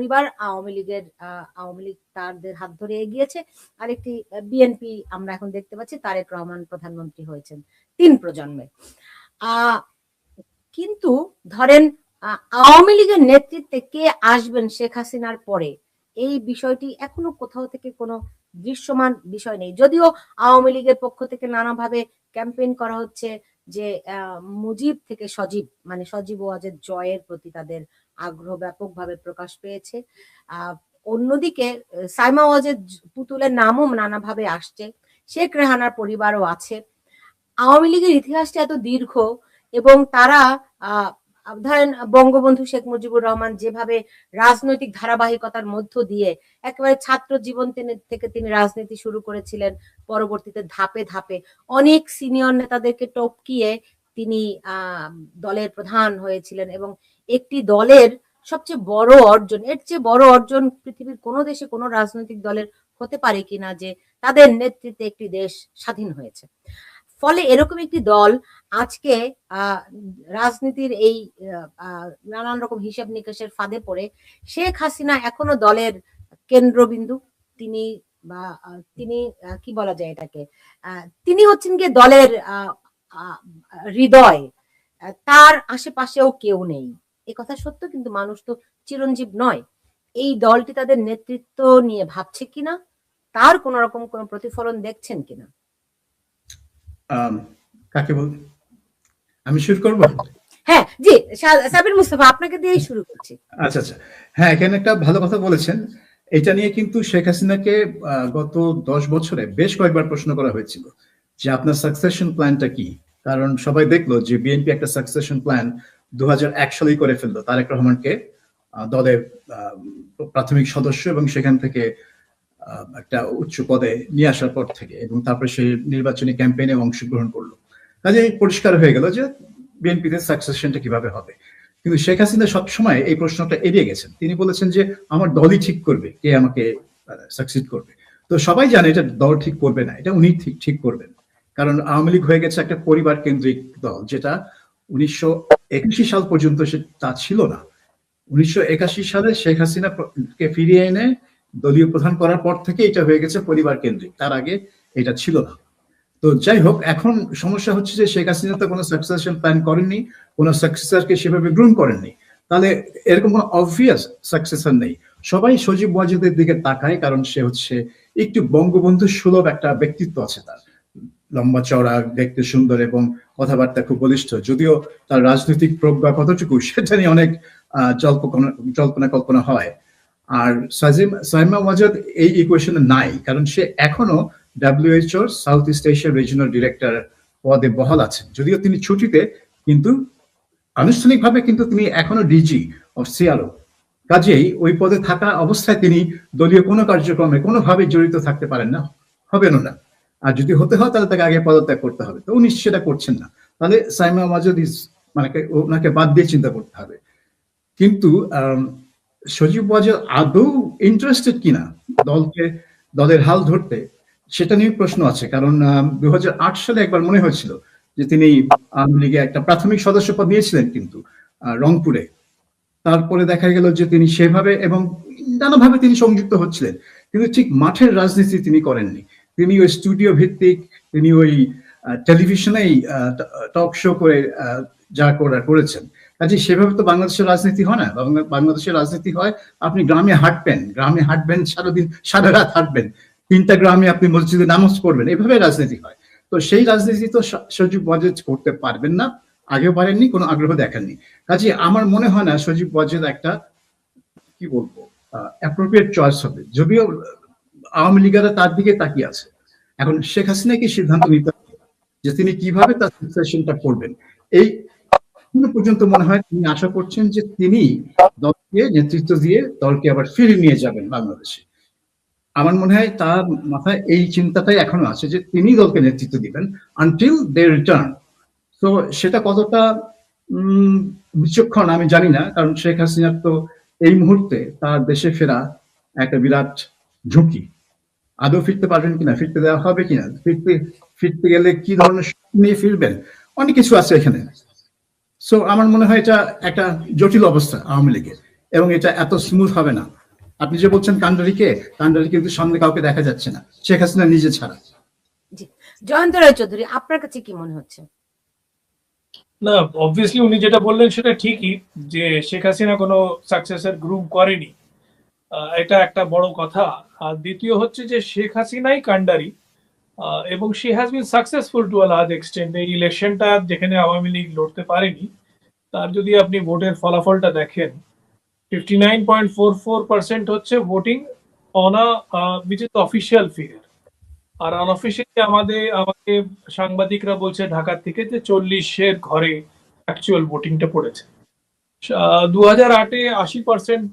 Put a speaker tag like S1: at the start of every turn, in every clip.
S1: পরিবার আওয়ামী লীগ তাদের হাত ধরে এগিয়েছে, আরেকটি বিএনপি আমরা এখন দেখতে পাচ্ছি তারেক রহমান প্রধানমন্ত্রী হয়েছেন 3 প্রজন্মে। কিন্তু ধরেন আওয়ামী লীগের নেতৃত্বে কে আসবেন শেখ হাসিনার পরে, এই বিষয়টি এখনো কোথাও থেকে কোনো দৃশ্যমান বিষয় নেই। যদিও আওয়ামী লীগের পক্ষ থেকে নানাভাবে ক্যাম্পেইন করা হচ্ছে যে মুজিব থেকে সজীব, মানে সজীব ওয়াজেদ জয়ের প্রতি তাদের আগ্রহ ব্যাপকভাবে প্রকাশ পেয়েছে। অন্যদিকে সাইমা ওয়াজেদ পুতুলের নামও নানাভাবে আসছে, শেখ রেহানার পরিবারও আছে। আওয়ামী লীগের ইতিহাসটা এত দীর্ঘ এবং তারা ধরেন বঙ্গবন্ধু শেখ মুজিবুর রহমান যেভাবে রাজনৈতিক ধারাবাহিকতার মধ্য দিয়ে একেবারে ছাত্র জীবন থেকে তিনি রাজনীতি শুরু করেছিলেন, পরবর্তীতে ধাপে ধাপে অনেক সিনিয়র নেতাদেরকে টপকিয়ে তিনি দলের প্রধান হয়েছিলেন এবং একটি দলের সবচেয়ে বড় অর্জন, এর চেয়ে বড় অর্জন পৃথিবীর কোনো দেশে কোনো রাজনৈতিক দলের হতে পারে কিনা যে তাদের নেতৃত্বে একটি দেশ স্বাধীন হয়েছে। ফলে এরকম একটি দল আজকে রাজনীতির এই নানান রকম হিসাব নিকাশের ফাঁদে পড়ে শেখ হাসিনা এখনো দলের কেন্দ্রবিন্দু, তিনি কি বলা যায় এটাকে, তিনি হচ্ছেন গিয়ে দলের হৃদয়, তার আশেপাশেও কেউ নেই। এ কথা সত্য, কিন্তু মানুষ তো চিরঞ্জীব নয়। এই দলটি তাদের নেতৃত্ব নিয়ে ভাবছে কিনা, তার কোন রকম কোন প্রতিফলন দেখছেন কিনা?
S2: কাকে বল, আমি শুরু করব?
S1: হ্যাঁ জি, সাবির মুস্তাফা আপনাকে দিয়েই শুরু করছি।
S2: আচ্ছা আচ্ছা, হ্যাঁ, এখানে একটা ভালো কথা বলেছেন। এটা নিয়ে কিন্তু শেখ হাসিনাকে গত 10 বছরে বেশ কয়েকবার প্রশ্ন করা হয়েছিল যে আপনার সাকসেশন প্ল্যানটা কি। কারণ সবাই দেখলো যে বিএনপি একটা সাকসেশন প্ল্যান 2001 সালেই করে ফেললো, তারেক রহমানকে দলের প্রাথমিক সদস্য এবং সেখান থেকে একটা উচ্চ পদে নিয়ে আসার পর থেকে, এবং তারপরে সেই নির্বাচনী ক্যাম্পেইনে অংশগ্রহণ করলো। কাজে পরিষ্কার হয়ে গেল যে বিএনপিতে সাকসেশনটা কিভাবে হবে। কিন্তু শেখ হাসিনা সবসময় এই প্রশ্নটা এড়িয়ে গেছেন। তিনি বলেছেন যে আমার দলই ঠিক করবে কে আমাকে সাকসিড করবে। তো সবাই জানে এটা দল ঠিক করবে না, এটা উনি ঠিক করবেন। কারণ আওয়ামী লীগ হয়ে গেছে একটা পরিবার কেন্দ্রিক দল, যেটা 1981 সাল পর্যন্ত তা ছিল না। 1981 সালে শেখ হাসিনাকে ফিরিয়ে এনে দলীয় প্রধান করার পর থেকে এটা হয়ে গেছে পরিবার কেন্দ্রিক, তার আগে এটা ছিল না। তো যাই হোক, এখন সমস্যা হচ্ছে যে শেখ হাসিনা তো কোনো সাকসেশন প্ল্যান করেননি, কোনো সাকসেসরকে সেভাবে গ্রহণ করেননি। তাহলে এরকম কোনো অবভিয়াস সাকসেসর নেই। সবাই সজীব ওয়াজেদের দিকে তাকায়, কারণ সে হচ্ছে একটু বঙ্গবন্ধু সুলভ একটা ব্যক্তিত্ব আছে তার, লম্বা চওড়া, দেখতে সুন্দর এবং কথাবার্তা খুব বলিষ্ঠ। যদিও তার রাজনৈতিক প্রজ্ঞা কতটুকু সেটা নিয়ে অনেক জল্পনা কল্পনা হয়। আর সাইমা ওয়াজেদ এই ইকুয়েশনে নাই, কারণ সে এখনো WHO south east Asia regional director পদে বহাল আছেন। যদিও তিনি ছুটিতে, কিন্তু আনুষ্ঠানিকভাবে কিন্তু তিনি এখনো ডিজি অফ সিআরও। কাজেই ওই পদে থাকা অবস্থায় তিনি দলীয় কোনো কার্যক্রমে কোনোভাবে জড়িত থাকতে পারেন না, হবেনও না। আর যদি হতে হয় তাহলে তাকে আগে পদত্যাগ করতে হবে, তো উনি সেটা করছেন না। তাহলে সাইমা ওয়াজেদ মানে ওনাকে বাদ দিয়ে চিন্তা করতে হবে। কিন্তু সজীব ওয়াজেদ আদৌ ইন্টারেস্টেড কিনা দলের হাল ধরতে, সেটা নিয়ে প্রশ্ন আছে। কারণ 2008 সালে একবার মনে হয়েছিল যে তিনি আওয়ামী লীগে একটা প্রাথমিক সদস্য পদ নিয়েছিলেন, কিন্তু রংপুরে। তারপরে দেখা গেল যে তিনি সেভাবে এবং নানাভাবে তিনি সংযুক্ত হচ্ছিলেন, কিন্তু ঠিক মাঠের রাজনীতি তিনি করেননি। তিনি ওই স্টুডিও ভিত্তিক, তিনি ওই টেলিভিশনেই টক শো করে যা করেছেন। কাজে সেভাবে তো বাংলাদেশের রাজনীতি হয় না। বাংলাদেশের রাজনীতি হয় আপনি গ্রামে হাঁটবেন সারাদিন, সারা রাত হাঁটবেন, 3টা গ্রামে আপনি মসজিদে নামাজ পড়বেন, এভাবে রাজনীতি হয়। তো সেই রাজনীতি তো সজীব ওয়াজেদ করতে পারবেন না, আগেও পারেননি, কোনো আগ্রহ দেখাননি। কাজে আমার মনে হয় না সজীব ওয়াজেদ একটা কি বলবো অ্যাপ্রোপ্রিয়েট চয়েস হবে। যদিও আওয়ামী লীগেরা তার দিকে তাকিয়ে আছে। এখন শেখ হাসিনাকে সিদ্ধান্ত নিতে হবে যে তিনি কিভাবে তার সাকসেশনটা করবেন। এই পর্যন্ত মনে হয় তিনি আশা করছেন যে তিনি দলকে নেতৃত্ব দিয়ে দলকে আবার ফিরে নিয়ে যাবেন বাংলাদেশে। আমার মনে হয় তার মাথায় এই চিন্তাটাই এখনো আছে যে তিনি দলকে নেতৃত্ব দিবেন আনটিল দে রিটার্ন। তো সেটা কতটা বিচক্ষণ আমি জানি না, কারণ শেখ হাসিনার তো এই মুহূর্তে তার দেশে ফেরা একটা বিরাট ঝুঁকি। আদৌ ফিরতে পারবেন কিনা, ফিরতে দেওয়া হবে কিনা, ফিরতে গেলে কি ধরনের নিয়ে ফিরবেন, অনেক কিছু আছে এখানে। সো আমার মনে হয় এটা একটা জটিল অবস্থা আওয়ামী লীগের, এবং এটা এত স্মুথ হবে না। আপনি যে বলছেন কান্ডারিকে, কান্ডারি কিন্তু সামনে কাউকে দেখা যাচ্ছে না, শেখ হাসিনা নিজে ছাড়া।
S1: জি, জয়ন্ত রায় চৌধুরী, আপনার কাছে কি মনে হচ্ছে?
S3: না, অবভিয়াসলি উনি যেটা বললেন সেটা ঠিকই, যে শেখ হাসিনা কোনো সাকসেসের গ্রুম করেনি, এটা একটা বড় কথা। আর দ্বিতীয় হচ্ছে যে শেখ হাসিনাই কান্ডারি, এবং she has been successful to a large extent. এই ইলেকশনটা যেখানে আওয়ামী লীগ লড়তে পারেনি, তার যদি আপনি ভোটের ফলাফলটা দেখেন, 59.44% হচ্ছে voting on a which is official figure. আর আনঅফিসিয়ালি আমাকে সাংবাদিকরা বলছে ঢাকা থেকে যে 40-এর ঘরে অ্যাকচুয়াল ভোটিংটা পড়েছে। 2008-এ 80%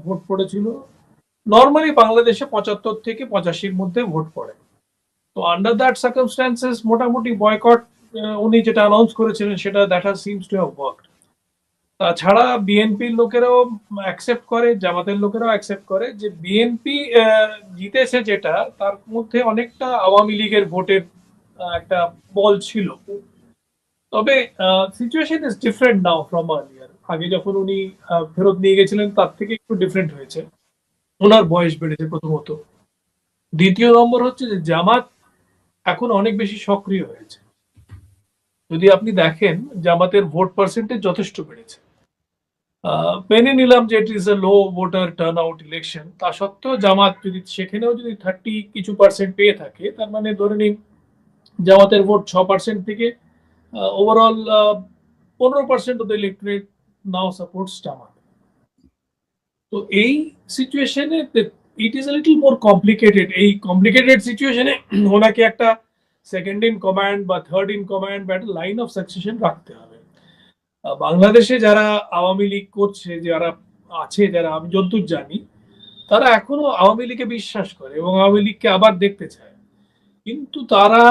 S3: ভোট পড়েছিল। নর্মালি বাংলাদেশে 75 থেকে 85-র মধ্যে ভোট পড়ে। তো আন্ডার দ্যাট সার্কামস্ট্যান্সেস মোটামুটি বয়কট উনি যেটা অ্যানাউন্স করেছিলেন সেটা that has seems to have worked. তাছাড়া বিএনপির লোকেরাও অ্যাকসেপ্ট করে, জামাতের লোকেরাও অ্যাকসেপ্ট করে যে বিএনপি জিতেছে, যেটা তার মধ্যে অনেকটা আওয়ামী লীগের ভোটের একটা বল ছিল। তবে situation is different now from earlier. আগে যখন উনি ফেরত নিয়ে গেছিলেন তার থেকে একটু ডিফারেন্ট হয়েছে। ওনার বয়স বেড়েছে প্রথমত। দ্বিতীয় নম্বর হচ্ছে যে জামাত এখন অনেক বেশি সক্রিয় হয়েছে। যদি আপনি দেখেন জামাতের ভোট পার্সেন্টেজ যথেষ্ট বেড়েছে। মেনে নিলাম যে ইট is A low voter turn out election, তা সত্ত্বেও জামাত যদি সেখানেও যদি 30 কিছু পার্সেন্ট পেয়ে থাকে, তার মানে ধরে নিন জামাতের ভোট 6% থেকে overall 15% of the electorate now supports Jamaat. তো এই সিচুয়েশনে it is a little more complicated. এই কমপ্লিকেটেড সিচুয়েশনে ওনাকে একটা সেকেন্ড ইন কমান্ড বা থার্ড ইন কমান্ড বা একটা লাইন অফ সাকসেশন রাখতে হবে। বাংলাদেশে যারা আওয়ামী লীগ করছে, যারা আছে, যারা আমি যতদূর জানি, তারা এখনো আওয়ামী লীগে বিশ্বাস করে এবং আওয়ামী লীগকে আবার দেখতে চায়। কিন্তু তারা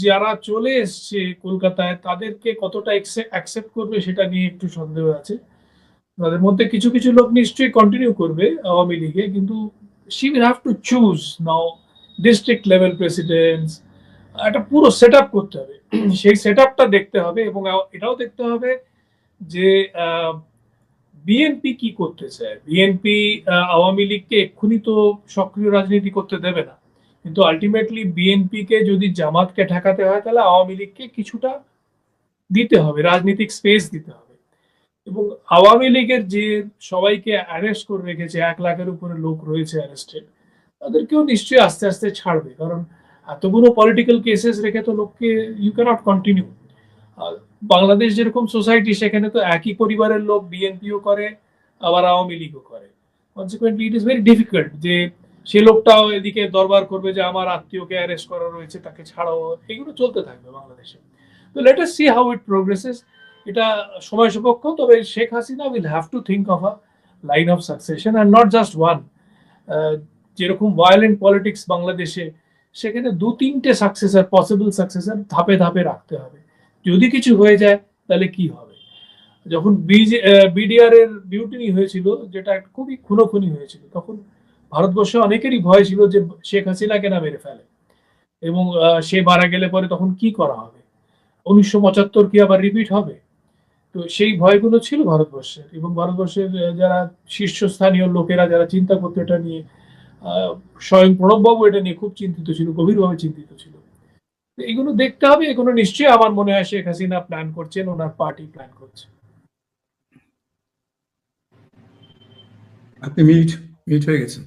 S3: যারা চলে এসছে কলকাতায়, তাদেরকে কতটা অ্যাকসেপ্ট করবে সেটা নিয়ে একটু সন্দেহ আছে। তাদের মধ্যে কিছু কিছু লোক নিশ্চয়ই কন্টিনিউ করবে আওয়ামী লীগে, কিন্তু she will have to choose now district level presidents. একটা পুরো সেট আপ করতে হবে, সেই সেট আপটা দেখতে হবে। এবং এটাও দেখতে হবে যে বিএনপি কি করতে চায়। বিএনপি আওয়ামী লীগকে এক্ষুনি তো সক্রিয় রাজনীতি করতে দেবে না, কিন্তু আলটিমেটলি বিএনপি কে যদি জামাতকে ঠেকাতে হয়, তাহলে আওয়ামী লীগকে কিছুটা দিতে হবে, রাজনৈতিক স্পেস দিতে হবে। এবং আওয়ামী লীগের যে সবাইকে অ্যারেস্ট করে রেখেছে, 1 লাখের উপরে লোক রয়েছে অ্যারেস্টেড, তাদেরকেও নিশ্চয়ই আস্তে আস্তে ছাড়বে। কারণ এতগুলো পলিটিক্যাল কেসেস রেখে তো লোককে ইউ ক্যানট কন্টিনিউ। বাংলাদেশ যেরকম সোসাইটি, সেখানে তো একই পরিবারের লোক বিএনপিও করে আবার আওয়ামী লীগও করে। Consequently it is very difficult যে সে লোকটাও এদিকে দরবার করবে যে আমার আত্মীয়কে অ্যারেস্ট করা রয়েছে, তাকে ছাড়াও। এগুলো চলতে থাকবে বাংলাদেশে। তো let us see how it progresses. এটা সময় সাপেক্ষ, তবে Sheikh Hasina will have to think of a line of succession and not just one. যেরকম ভায়োলেন্ট পলিটিক্স বাংলাদেশে, সেখানে 2-3টে সাকসেসর, পসিবল সাকসেসর ধাপে ধাপে রাখতে হবে। যদি কিছু হয়ে যায় তাহলে কি হবে? যখন বিডিআর এর মিউটিনি হয়েছিল, যেটা খুবই খুনোখুনি হয়েছিল, তখন ভারতবর্ষে অনেকেরই ভয় ছিল যে শেখ হাসিনাকে না মেরে ফেলে এবং সে মারা গেলে পরে তখন কি করা হবে, 1975 কি আবার রিপিট হবে? তো সেই ভয়গুলো ছিল ভারতবর্ষের, এবং ভারতবর্ষের যারা শীর্ষস্থানীয় লোকেরা যারা চিন্তা করতো এটা নিয়ে, স্বয়ং প্রণববাবু এটা নিয়ে খুব চিন্তিত ছিল, গভীরভাবে চিন্তিত ছিল। এগুলো দেখতে হবে। এগুলো নিশ্চয়ই আমার মনে হয় শেখ হাসিনা প্ল্যান করছেন, ওনার পার্টি প্ল্যান করছে।
S2: আপনি মিউট হয়ে গেছেন।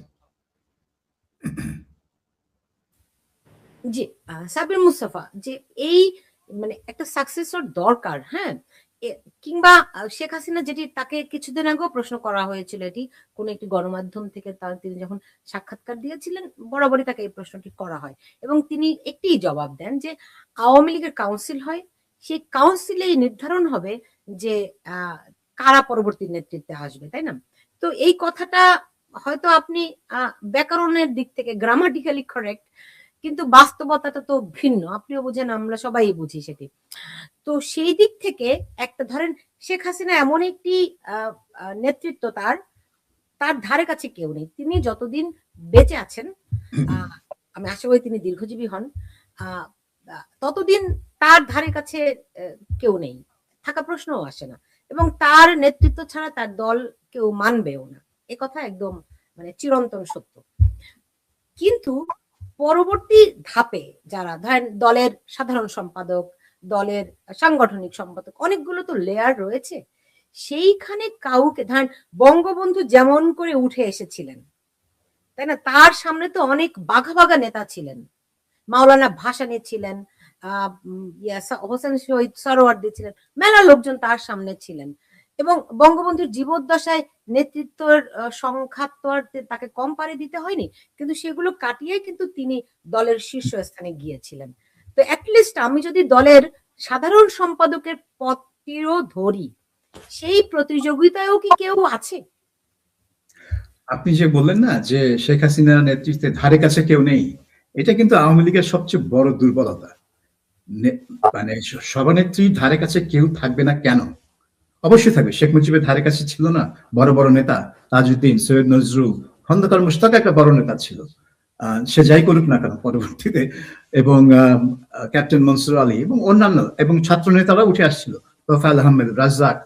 S1: জি, সাবির মুস্তাফা, যে এই মানে একটা সাকসেসর দরকার, হ্যাঁ, কিংবা শেখ হাসিনা, যেটি তাকে কিছুদিন আগেও প্রশ্ন করা হয়েছিল, এটি কোন একটি গণমাধ্যম থেকে তিনি যখন সাক্ষাৎকার দিয়েছিলেন, বরাবরই তাকে এই প্রশ্নটি করা হয় এবং তিনি একটি জবাব দেন যে আওয়ামী লীগের কাউন্সিল হয়, সেই কাউন্সিলেই নির্ধারণ হবে যে কারা পরবর্তী নেতৃত্বে আসবে, তাই না? তো এই কথাটা হয়তো আপনি ব্যাকরণের দিক থেকে গ্রামাটিক্যালি কারেক্ট, কিন্তু বাস্তবতাটা তো ভিন্ন। আপনিও বুঝেন, আমরা সবাই বুঝি সেটি। তো সেই দিক থেকে একটা ধরেন শেখ হাসিনা এমন একটি নেতৃত্ব, তার ধারে কাছে কেউ নেই। তিনি যতদিন বেঁচে আছেন, আমি আশা করি তিনি দীর্ঘজীবী হন, ততদিন তার ধারে কাছে কেউ নেই, থাকা প্রশ্নও আসে না, এবং তার নেতৃত্ব ছাড়া তার দল কেউ মানবেও না। এ কথা একদম মানে চিরন্তন সত্য। কিন্তু পরবর্তী ধাপে যারা ধরেন দলের সাধারণ সম্পাদক, দলের সাংগঠনিক সম্পাদক, অনেকগুলো তো লেয়ার রয়েছে, সেইখানে কাউকে ধরেন বঙ্গবন্ধু যেমন করে উঠে এসেছিলেন, তাই না, তার সামনে তো অনেক বাঘা বাঘা নেতা ছিলেন, মাওলানা ভাসানী ছিলেন, হোসেন শহীদ সরোয়ার্দী ছিলেন, মেলা লোকজন তার সামনে ছিলেন, এবং বঙ্গবন্ধুর জীবদ্দশায় নেতৃত্বের সংখ্যা তো আর তাকে কম পারে দিতে হয়নি, কিন্তু সেগুলো কাটিয়ে কিন্তু তিনি দলের শীর্ষস্থানে গিয়েছিলেন। তো অ্যাটলিস্ট আমি যদি দলের সাধারণ সম্পাদকের পদটিও ধরি, সেই প্রতিযোগিতায়ও কি কেউ আছে?
S2: আপনি যে বললেন না যে শেখ হাসিনার নেতৃত্বে ধারে কাছে কেউ নেই, এটা কিন্তু আওয়ামী লীগের সবচেয়ে বড় দুর্বলতা। মানে সভানেত্রীর ধারে কাছে কেউ থাকবে না কেন? অবশ্যই থাকবে। শেখ মুজিবের ধারে কাছে ছিল না বড় বড় নেতা, তাজউদ্দিন, সৈয়দ নজরুল, খন্দকার মুশতাক একটা বড় নেতা ছিল, সে যাই করুক না কেন পরবর্তীতে, এবং ক্যাপ্টেন মনসুর আলী এবং অন্যান্য এবং ছাত্র নেতারা উঠে আসছিল, তোফায়েল আহমেদ, রাজ্জাক,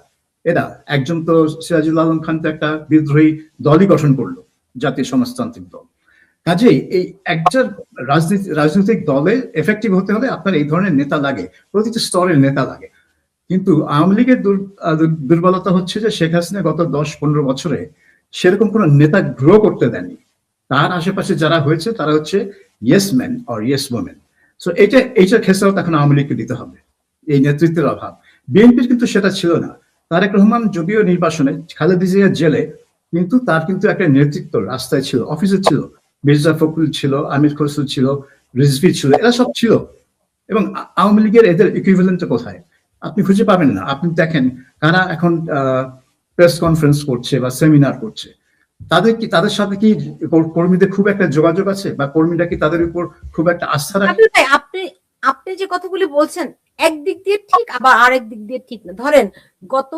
S2: এরা। একজন তো সিরাজুল আলম খান তো একটা বিদ্রোহী দলই গঠন করলো, জাতীয় সমাজতান্ত্রিক দল। কাজেই এই একটা রাজনৈতিক দলে এফেক্টিভ হতে হলে আপনার এই ধরনের নেতা লাগে, প্রতিটি স্তরের নেতা লাগে। কিন্তু আওয়ামী লীগের দুর্বলতা হচ্ছে যে শেখ হাসিনা গত 10-15 বছরে সেরকম কোন নেতা গ্রো করতে দেননি। তার আশেপাশে যারা হয়েছে তারা হচ্ছে yes man or yes women. So এইটার খেসারত এখন আওয়ামী লীগকে দিতে হবে, এই নেতৃত্বের অভাব। বিএনপির কিন্তু সেটা ছিল না। তারেক রহমান যদিও নির্বাসনে, খালেদা জিয়া জেলে, কিন্তু তার কিন্তু একটা নেতৃত্ব রাস্তায় ছিল, অফিসে ছিল। মির্জা ফখরুল ছিল, আমির খসরু ছিল, রিজভী ছিল, এরা সব ছিল। এবং আওয়ামী লীগের এদের ইকুইভ্যালেন্ট কোথায়? আপনি খুঁজে পাবেন না। আপনি দেখেন কারা এখন প্রেস কনফারেন্স করছে বা সেমিনার করছে, তাদের সাথে কি কর্মীদের খুব একটা যোগাযোগ আছে, বা কর্মীরা কি তাদের উপর খুব একটা আস্থা রাখে?
S1: আপনি যে কথাগুলি বলছেন একদিক দিয়ে ঠিক, আবার আরেক দিক দিয়ে ঠিক না। ধরেন গত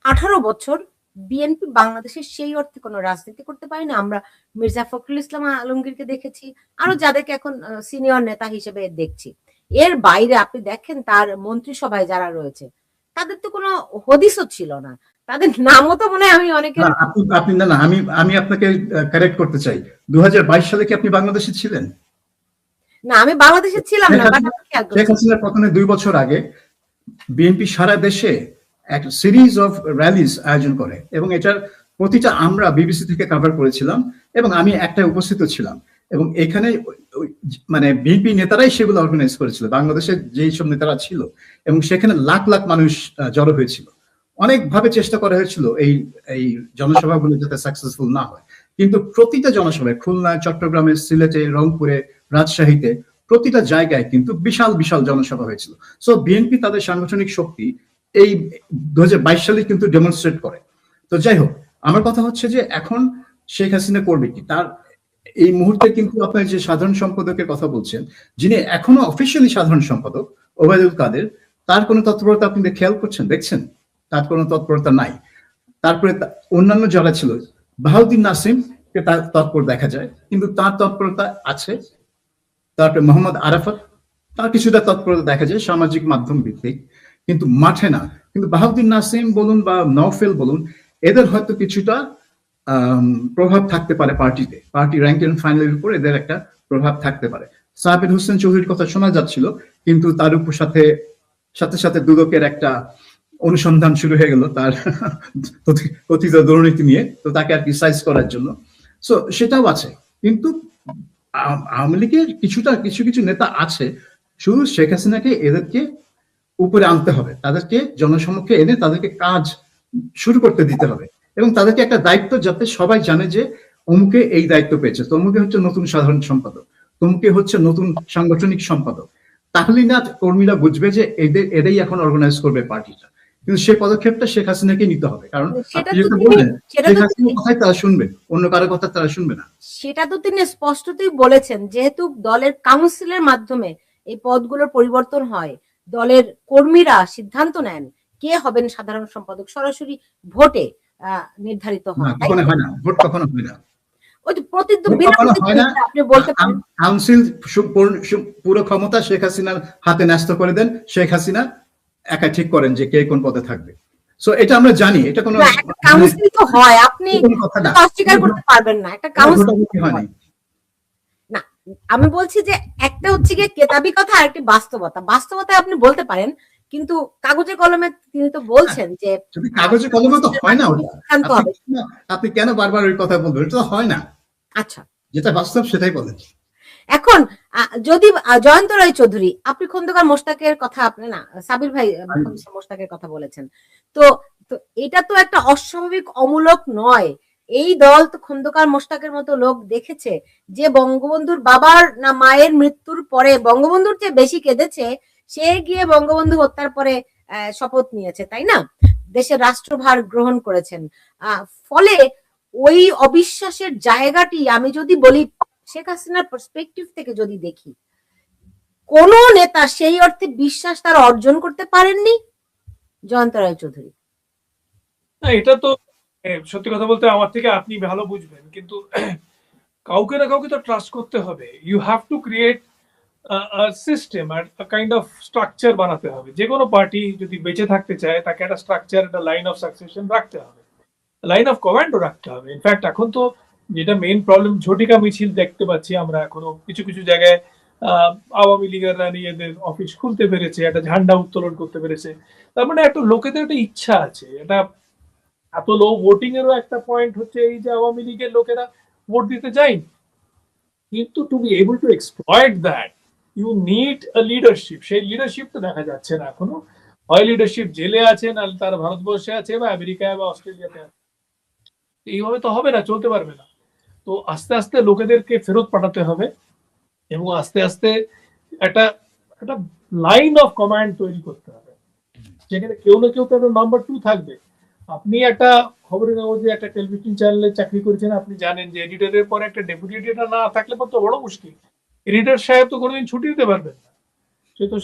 S1: 18 বছর বিএনপি বাংলাদেশের সেই অর্থে কোনো রাজনীতি করতে পারি না। আমরা মির্জা ফখরুল ইসলাম আলমগীরকে দেখেছি, আরো যাদেরকে এখন সিনিয়র নেতা হিসেবে দেখছি। এর বাইরে আপনি দেখেন তার মন্ত্রিসভায় যারা রয়েছে তাদের তো কোনো হদিসও ছিল না, তাদের নামও তো মনে হয় আমি অনেকের।
S2: আপনি না, আমি আপনাকে কারেক্ট করতে চাই। 2022 সালে কি আপনি বাংলাদেশে ছিলেন?
S1: না, আমি বাংলাদেশে ছিলাম না।
S2: শেখ হাসিনার পতনে 2 বছর আগে বিএনপি সারা দেশে এক সিরিজ অফ র্যালিজ আয়োজন করে, এবং এটার প্রতিটা আমরা বিবিসি থেকে কভার করেছিলাম, এবং আমি একটা উপস্থিত ছিলাম। এবং এখানে মানে বিএনপি নেতারাই সেগুলো অর্গানাইজ করেছিল, বাংলাদেশের যেই সব নেতারা ছিল, এবং সেখানে লাখ লাখ মানুষ জড়ো হয়েছিল। অনেকভাবে চেষ্টা করা হয়েছিল এই জনসভাগুলো যাতে সাকসেসফুল না হয়, কিন্তু প্রতিটা জনসভায়, খুলনা, চট্টগ্রামে, সিলেটে, রংপুরে, রাজশাহীতে, প্রতিটা জায়গায় কিন্তু বিশাল বিশাল জনসভা হয়েছিল। সো বিএনপি তাদের সাংগঠনিক শক্তি এই 2022 সালে কিন্তু ডেমনস্ট্রেট করে। তো যাই হোক, আমার কথা হচ্ছে যে এখন শেখ হাসিনা করবে কি? তার এই মুহূর্তে কিন্তু আপনার যে সাধারণ সম্পাদকের কথা বলছেন, যিনি এখনো অফিসিয়ালি সাধারণ সম্পাদক, ওবায়দুল কাদের, তার কোনো তৎপরতা আপনি খেয়াল করছেন, দেখছেন? তার কোনো তৎপরতা নাই। তারপরে অন্যান্য যারা ছিল, বাহাউদ্দিন নাসিমকে তার তৎপর দেখা যায়, কিন্তু তার তৎপরতা আছে। তারপরে মোহাম্মদ আরাফাত, তার কিছুটা তৎপরতা দেখা যায় সামাজিক মাধ্যম ভিত্তিক, কিন্তু মাঠে না। কিন্তু বাহাউদ্দিন নাসিম বলুন বা নওফেল বলুন, এদের হয়তো কিছুটা প্রভাব থাকতে পারে পার্টিতে, পার্টি র্যাঙ্ক এন্ড ফাইনালের উপর এদের একটা প্রভাব থাকতে পারে। সাবের হোসেন চৌধুরীর কথা শোনা যাচ্ছিল, কিন্তু তার উপর সাথে সাথে দুদকের একটা অনুসন্ধান শুরু হয়ে গেল তার কথিত দুর্নীতি নিয়ে, তো তাকে আর কি সাইজ করার জন্য। সো সেটাও আছে। কিন্তু আওয়ামী লীগের কিছু নেতা আছে, শুধু শেখ হাসিনাকে এদেরকে উপরে আনতে হবে, তাদেরকে জনসমক্ষে এনে তাদেরকে কাজ শুরু করতে দিতে হবে, এবং তাদেরকে একটা দায়িত্ব, যাতে সবাই জানে যে অমুকে এই দায়িত্ব পেয়েছে, তমুকে হচ্ছে নতুন সাধারণ সম্পাদক, তমুকে হচ্ছে নতুন সাংগঠনিক সম্পাদক। তাহলেই না কর্মীরা বুঝবে যে এরাই এখন অর্গানাইজ করবে পার্টিটা। কিন্তু সেই পদক্ষেপটা শেখ হাসিনাকে নিতে হবে, কারণ আপনি যেটা বললেন, শেখ হাসিনার কথাই তারা শুনবে, অন্য কারো কথা তারা শুনবে না।
S1: সেটা তো তিনি স্পষ্টতই বলেছেন, যেহেতু দলের কাউন্সিলের মাধ্যমে এই পদগুলোর পরিবর্তন হয়, দলের কর্মীরা সিদ্ধান্ত নেন কে হবেন সাধারণ সম্পাদক, সরাসরি ভোটে নির্ধারিত হয়।
S2: কখনো হয় না, ভোট কখনো হয় না।
S1: ওই তো আপনি বলতে পারেন
S2: কাউন্সিল পুরো ক্ষমতা শেখ হাসিনার হাতে ন্যস্ত করে দেন, শেখ হাসিনা একা ঠিক করেন যে কে কোন পদে থাকবে। সো এটা আমরা জানি, এটা কোনো
S1: কাউন্সিল তো হয়, আপনি
S2: কোনো কথা না।
S1: অস্বীকার করতে পারবেন না, একটা কাউন্সিল
S2: ভোটাভুটি হয়নি।
S1: না। আমি বলছি যে একটা হচ্ছে গিয়ে কেতাবি কথা আর একটি বাস্তবতা। বাস্তবতায় আপনি বলতে পারেন, কিন্তু কাগজে কলমে তিনি তো বলছেন যে
S2: যদি কাগজে কলমে তো হয় না ওটা।
S1: সিদ্ধান্ত হবে।
S2: আপনি কেন বারবার ওই কথা বলবেন? এটা তো হয় না।
S1: আচ্ছা,
S2: যেটা বাস্তব সেটাই বলেন।
S1: এখন যদি জয়ন্ত রায় চৌধুরী, আপনি খন্দকার মোশতাকের কথা, আপনি না সাবির ভাই মোশতাকের কথা বলেছেন, তো তো এটা তো একটা অস্বাভাবিক অমূলক নয়। এই দল তো খন্দকার মোশতাকের মতো লোক দেখেছে যে বঙ্গবন্ধুর বাবার না মায়ের মৃত্যুর পরে বঙ্গবন্ধুর চেয়ে বেশি কেঁদেছে, সে গিয়ে বঙ্গবন্ধু হত্যার পরে শপথ নিয়েছে, তাই না? দেশের রাষ্ট্রভার গ্রহণ করেছেন। ফলে ওই অবিশ্বাসের জায়গাটি আমি যদি বলি, শেখ হাসিনার পার্সপেক্টিভ থেকে যদি দেখি, কোন নেতা সেই অর্থে বিশ্বাস তার অর্জন করতে পারেননি জয়ন্ত রায় চৌধুরী।
S3: না, এটা তো সত্যি কথা বলতে আমার থেকে আপনি ভালো বুঝবেন, কিন্তু কাউকে না কাউকে তো ট্রাস্ট করতে হবে। You have to create system আর কাইন্ড অফ স্ট্রাকচার বানাতে হবে। যে কোনো পার্টি যদি বেঁচে থাকতে চায় তাকে একটা স্ট্রাকচার, একটা লাইন অফ সাকসেশন রাখতে হবে, লাইন অফ কমান্ডও রাখতে হবে। ইনফ্যাক্ট এখন তো যেটা মেইন প্রবলেম, ঝটিকা মিছিল দেখতে পাচ্ছি আমরা এখনো কিছু কিছু জায়গায়। আওয়ামী লীগেররা নিজেদের অফিস খুলতে পেরেছে, একটা ঝান্ডা উত্তোলন করতে পেরেছে। তার মানে একটা লোকেদের একটা ইচ্ছা আছে। এটা এত লো ভোটিং এরও একটা পয়েন্ট হচ্ছে এই যে আওয়ামী লীগের লোকেরা ভোট দিতে যায়নি। কিন্তু to be able to exploit that you need a leadership. সেই লিডারশিপ তো দেখা যাচ্ছে না এখনো। হয় লিডারশিপ জেলে আছে, না তারা ভারতবর্ষে আছে বা আমেরিকায় বা অস্ট্রেলিয়াতে আছে। এইভাবে তো হবে না, চলতে পারবে না। তো আস্তে আস্তে লোকেদেরকে ফেরত পাঠাতে হবে এবং আস্তে আস্তে একটা একটা লাইন অফ কমান্ড তৈরি করতে হবে, যেখানে কেউ না কেউ তো একটা নাম্বার 2 থাকবে। আপনি একটা খবরের কাগজে, একটা টেলিভিশন চ্যানেলে চাকরি করেছেন, আপনি জানেন যে এডিটরের পরে একটা ডেপুটি এডিটর না থাকলে তো বড় মুশকিল। এডিটর সাহেব তো কোনোদিন ছুটি দিতে পারবেন না, সে তো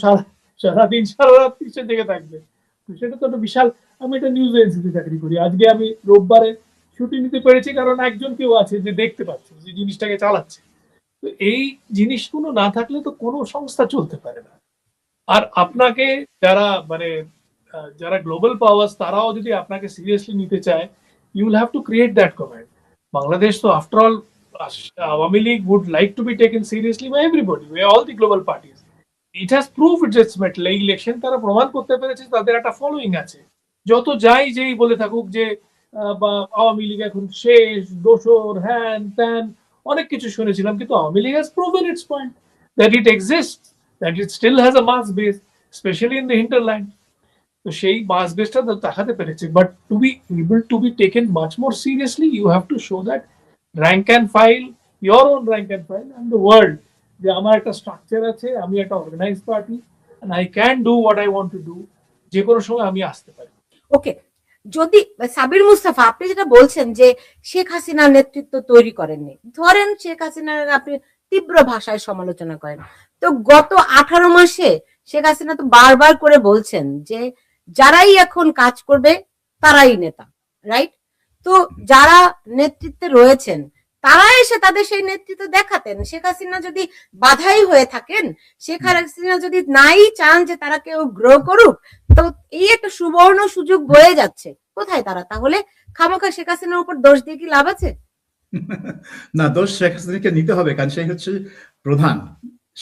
S3: সারাদিন সারা রাত পিছিয়ে জেগে থাকবে। তো সেটা তো একটা বিশাল। আমি একটা নিউজ এজেন্সিতে চাকরি করি, আজকে আমি রোববারে ছুটি নিতে পেরেছি কারণ একজন কেউ আছে যে দেখতে পাচ্ছে, যে জিনিসটাকে চালাচ্ছে। তো এই জিনিসগুলো না থাকলে তো কোনো সংস্থা চলতে পারে না। আর আপনাকে যারা মানে যারা গ্লোবাল পাওয়ার্স, তারাও যদি আপনাকে সিরিয়াসলি নিতে চায়, you will have to create that command. Bangladesh তো after all, Awami League would like to be taken seriously by everybody, by all the global parties. It has proved its metal. এই ইলেকশন তারা প্রমাণ করতে পেরেছে তাদের একটা ফলোইং আছে। যত যাই যেই বলে থাকুক যে বা আওয়ামী লীগ এখন শেষ, দোসর, হ্যান ত্যান, অনেক কিছু শুনেছিলাম, কিন্তু Awami League has proven its point that it exists, that it still has a mass base, especially in the hinterland. তো সেই মাস বেসটা দেখাতে পেরেছে। But to be able to be taken much more seriously, you have to show that rank and file, your own rank and file and the world, যে আমার একটা structure আছে, আমি একটা organise party, and I can do what I want to do, যে কোনো সময় আমি আসতে পারি।
S1: ওকে, যদি সাবির মুস্তাফা, আপনি যেটা বলছেন যে শেখ হাসিনার নেতৃত্ব তৈরি করেননি, ধরেন শেখ হাসিনার আপনি তীব্র ভাষায় সমালোচনা করেন, তো গত 18 মাসে শেখ হাসিনা তো বারবার করে বলছেন যে যারাই এখন কাজ করবে তারাই নেতা, রাইট? তো যারা নেতৃত্বে রয়েছেন তারা এসে তাদের সেই নেতৃত্ব দেখাতেন। শেখ হাসিনা যদি বাধাই হয়ে থাকেন, শেখ হাসিনা যদি নাই চান যে তারা কেউ গ্রো করুক, তো এই একটা সুবর্ণ সুযোগ বয়ে যাচ্ছে, কোথায় তারা? তাহলে খামোখা শেখ হাসিনার উপর দোষ দিয়ে কি লাভ আছে?
S2: না, দোষ শেখ হাসিনাকে নিতে হবে, কারণ সেই হচ্ছে প্রধান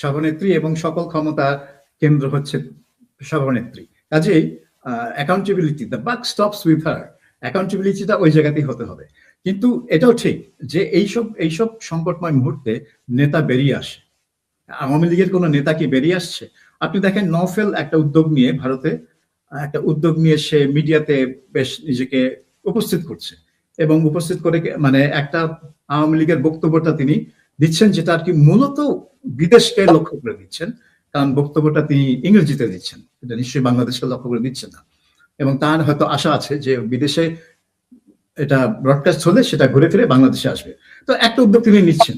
S2: সভানেত্রী এবং সকল ক্ষমতা কেন্দ্র হচ্ছে সভানেত্রী। কাজেই অ্যাকাউন্টেবিলিটি, দ্য বাক স্টপস উইথ হার, অ্যাকাউন্টেবিলিটিটা ওই জায়গাতেই হতে হবে। কিন্তু এটাও ঠিক যে এইসব সংকটময় মুহূর্তে নেতা বেরিয়ে আসে। আওয়ামী লীগের কোনো নেতা কি বেরিয়ে আসছে? আপনি দেখেন নওফেল একটা উদ্যোগ নিয়ে, ভারতে একটা উদ্যোগ নিয়ে সে মিডিয়াতে বেশ নিজেকে উপস্থিত করছে এবং উপস্থিত করে মানে একটা আওয়ামী লীগের বক্তব্যটা তিনি দিচ্ছেন, যেটা আর কি মূলত বিদেশকে লক্ষ্য করে দিচ্ছেন, কারণ বক্তব্যটা তিনি ইংরেজিতে দিচ্ছেন, এটা নিশ্চয়ই বাংলাদেশকে লক্ষ্য করে দিচ্ছেন না। এবং তার হয়তো আশা আছে যে বিদেশে এটা ব্রডকাস্ট হলে সেটা ঘুরে ফিরে বাংলাদেশে আসবে। তো একটা উদ্যোগ তিনি নিচ্ছেন।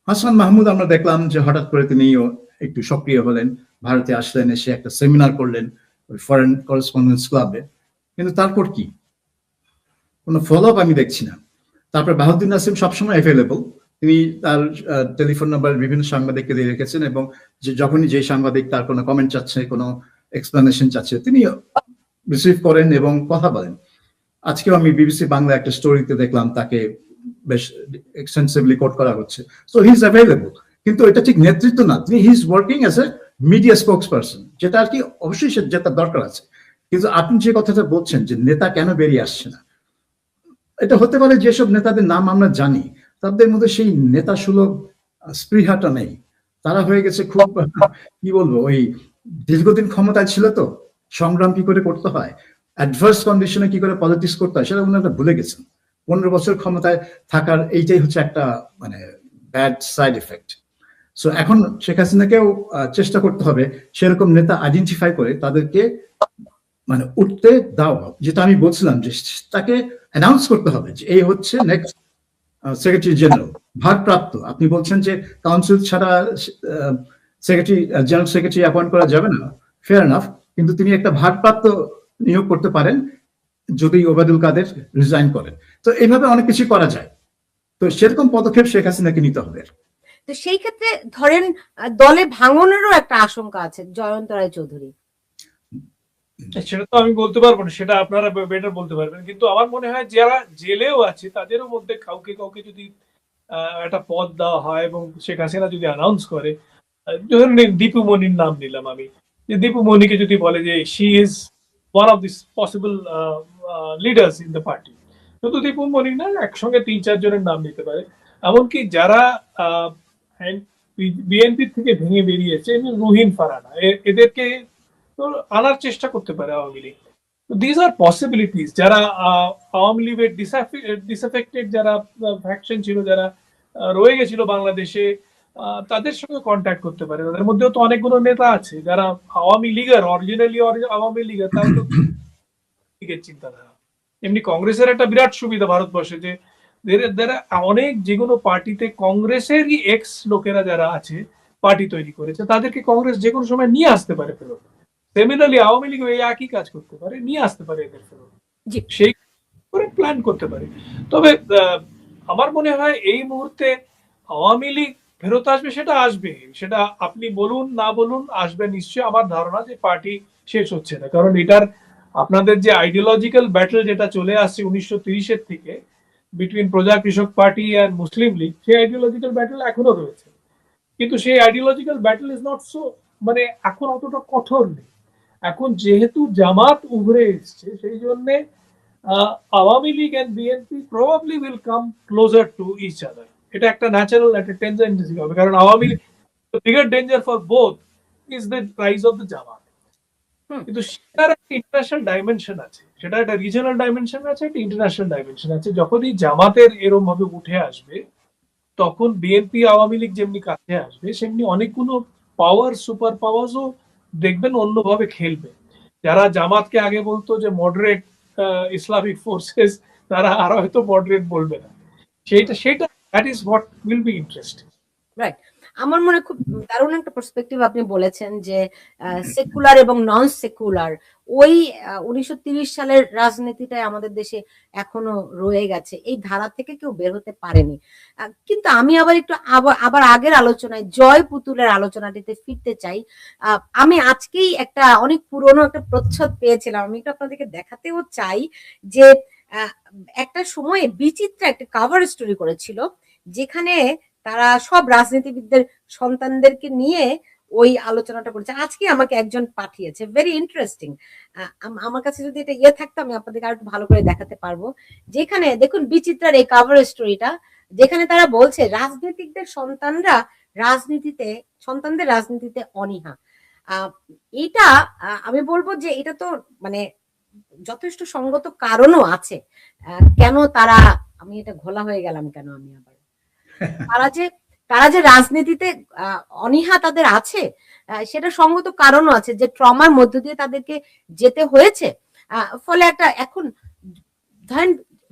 S2: হাসান মাহমুদ আমরা দেখলাম যে হঠাৎ করে তিনিও একটু সক্রিয় হলেন, ভারতে আসলেন, এসে একটা সেমিনার করলেন ফরেন করেসপন্ডেন্স ক্লাবে। কিন্তু তারপর কি? কোনো ফলো আপ আমি দেখছি না। তারপর বাহাউদ্দিন নাসিম সবসময় অ্যাভেলেবল, তিনি তার টেলিফোন নাম্বার বিভিন্ন সাংবাদিককে দিয়ে রেখেছেন এবং যখনই যে সাংবাদিক তার কোনো কমেন্ট চাচ্ছে, কোনো এক্সপ্লেনেশন চাচ্ছে, তিনি রিসিভ করেন এবং কথা বলেন। আজকেও আমি বিবিসি বাংলা একটা স্টোরিতে দেখলাম তাকে বেশ এক্সটেন্সিভলি কোট করা হচ্ছে। সো হি ইজ অ্যাভেলেবল, কিন্তু এটা ঠিক নেতৃত্ব না, তিনি he is working as a media spokes person, যেটা আর কি অবশ্যই যেটা দরকার আছে। কিন্তু আপনি যে কথাটা বলছেন যে নেতা কেন বেরিয়ে আসছে না, এটা হতে পারে যেসব নেতাদের নাম আমরা জানি তাদের মধ্যে সেই নেতা সুলভ স্পৃহাটা নেই। তারা হয়ে গেছে খুব কি বলবো, ওই দীর্ঘদিন ক্ষমতায় ছিল তো, সংগ্রাম কি করে করতে হয়, অ্যাডভার্স কন্ডিশনে কি করে পলিটিক্স করতে হয় সেটা ওনারা ভুলে গেছেন। 15 বছর ক্ষমতায় থাকার এইটাই হচ্ছে একটা মানে ব্যাড সাইড এফেক্ট। সো এখন শেখ হাসিনাকেও চেষ্টা করতে হবে সেরকম নেতা আইডেন্টিফাই করে তাদেরকে মানে উঠতে দাও, যেটা আমি বলছিলাম যে তাকে অ্যানাউন্স করতে হবে যে এই হচ্ছে নেক্সট সেক্রেটারি জেনারেল ভারপ্রাপ্ত। আপনি বলছেন যে কাউন্সিল ছাড়া সেক্রেটারি জেনারেল সেক্রেটারি অ্যাপয়েন্ট করা যাবে না, ফেয়ার এনাফ, কিন্তু তিনি একটা ভারপ্রাপ্ত নিয়োগ করতে পারেন যদি ওবায়দুল কাদের রিজাইন করেন। তো এইভাবে অনেক কিছু করা যায়, তো সেরকম পদক্ষেপ শেখ হাসিনাকে নিতে হবে।
S1: তো সেই ক্ষেত্রে ধরেন দলে ভাঙনেরও একটা আশঙ্কা আছে, জয়ন্ত রায় চৌধুরী।
S3: সেটা তো আমি বলতে পারবো না, সেটা আপনারা বেটার বলতে পারবেন। কিন্তু আমার মনে হয় যারা জেলেও আছে তাদেরও মধ্যে কাউকে কাউকে যদি একটা পদ দেওয়া হয় এবং শেখ হাসিনা যদি অ্যানাউন্স করে, ধরুন দীপু মনির নাম নিলাম আমি, যে দীপু মনিকে যদি বলে যে she is one of this possible leaders in the party, শুধু দীপু মনি না, একসঙ্গে 3-4 জনের নাম নিতে পারে। এমনকি যারা বিএনপি থেকে ভেঙে বেরিয়েছে, রুহিন ফারানা, এদেরকে তো আনার চেষ্টা করতে পারে Awami League. This are possibilities. যারা আওয়ামী লীগের ডিসঅ্যাফেক্টেড যারা ফ্যাকশন ছিল, যারা রয়ে গেছিল বাংলাদেশে, তাদের সঙ্গে কন্ট্যাক্ট করতে পারে। তাদের মধ্যেও তো অনেকগুলো নেতা আছে যারা আওয়ামী লীগের অরিজিনালি আওয়ামী লীগের, তারা তো লীগের চিন্তাধারা। এমনি কংগ্রেসের একটা বিরাট সুবিধা ভারতবর্ষে যে অনেক যেগুলো পার্টিতে কংগ্রেসেরই এক্স লোকেরা যারা আছে পার্টি তৈরি করেছে, তাদেরকে কংগ্রেস যে কোনো সময় নিয়ে আসতে পারে ফেরত। সিমিলারলি আওয়ামী লীগ এই একই কাজ করতে পারে, নিয়ে আসতে পারে এদের ফেরত, সেই করে প্ল্যান করতে পারে। তবে আমার মনে হয় এই মুহূর্তে আওয়ামী লীগ ফেরত আসবে, সেটা আসবে, সেটা আপনি বলুন না বলুন আসবে নিশ্চয়ই। আমার ধারণা যে পার্টি শেষ হচ্ছে না, কারণ এটার আপনাদের যে আইডিওলজিক্যাল ব্যাটল যেটা চলে আসছে 1930-এর থেকে বিটুইন প্রজা কৃষক পার্টি অ্যান্ড মুসলিম লীগ, সেই আইডিওলজিক্যাল ব্যাটল এখনো রয়েছে। কিন্তু সেই ideological battle is not so, মানে এখন অতটা কঠোর নেই। এখন যেহেতু জামাত উভরে এসছে, সেই জন্য Awami League and BNP probably will come closer to each other. এটা একটা ন্যাচারাল একটা টেন্ডেন্সি হবে, কারণ Awami League bigger danger for both is the rise of the Jamaat. কিন্তু সেটার একটা ইন্টারন্যাশনাল ডাইমেনশন আছে, সেটা একটা রিজনাল ডাইমেনশন আছে, একটা ইন্টারন্যাশনাল ডাইমেনশন আছে। যখনই জামাতের এরকম ভাবে উঠে আসবে, তখন বিএনপি আওয়ামী লীগ যেমনি কাছে আসবে, সেমনি অনেকগুলো পাওয়ার, সুপার পাওয়ারও দেখবেন অন্যভাবে খেলবে। যারা জামাতকে আগে বলতো যে মডারেট ইসলামিক ফোর্সেস, তারা আর হয়তো মডারেট বলবে না। সেটা that is what will be interesting.
S1: Right. আমার মনে খুব দারুণ একটা পার্সপেক্টিভ আপনি বলেছেন যে সেকুলার এবং নন সেকুলার ওই 1930 সালের রাজনীতিটাই আমাদের দেশে এখনো রয়ে গেছে, এই ধারা থেকে কেউ বের হতে পারেনি। কিন্তু আমি আবার একটু আবার আগের আলোচনায় জয় পুতুলের আলোচনাটিতে ফিরতে চাই। আমি আজকেই একটা অনেক পুরনো একটা প্রচ্ছদ পেয়েছিলাম, আমি একটু আপনাদেরকে দেখাতেও চাই যে একটা সময়ে বিচিত্রা একটা কভার স্টোরি করেছিল, যেখানে তারা সব রাজনীতিবিদদের সন্তানদেরকে নিয়ে ওই আলোচনাটা করেছে। আজকে আমাকে একজন পাঠিয়েছে, ভেরি ইন্টারেস্টিং। আমার কাছে যদি এটা থাকতো আমি আপনাদেরকে আরো ভালো করে দেখাতে পারবো। যেখানে দেখুন বিচিত্রার এই কভার স্টোরিটা, যেখানে তারা বলছে রাজনীতিকদের সন্তানদের রাজনীতিতে অনীহা। এটা আমি বলবো যে এটা তো মানে যথেষ্ট সঙ্গত কারণও আছে কেন তারা, আমি এটা ঘোলা হয়ে গেলাম কেন আমি আবার, তারা যে রাজনীতিতে অনীহা তাদের আছে, সেটা সঙ্গত কারণও আছে, যে ট্রমার মধ্য দিয়ে তাদেরকে যেতে হয়েছে। ফলে একটা এখন ধরেন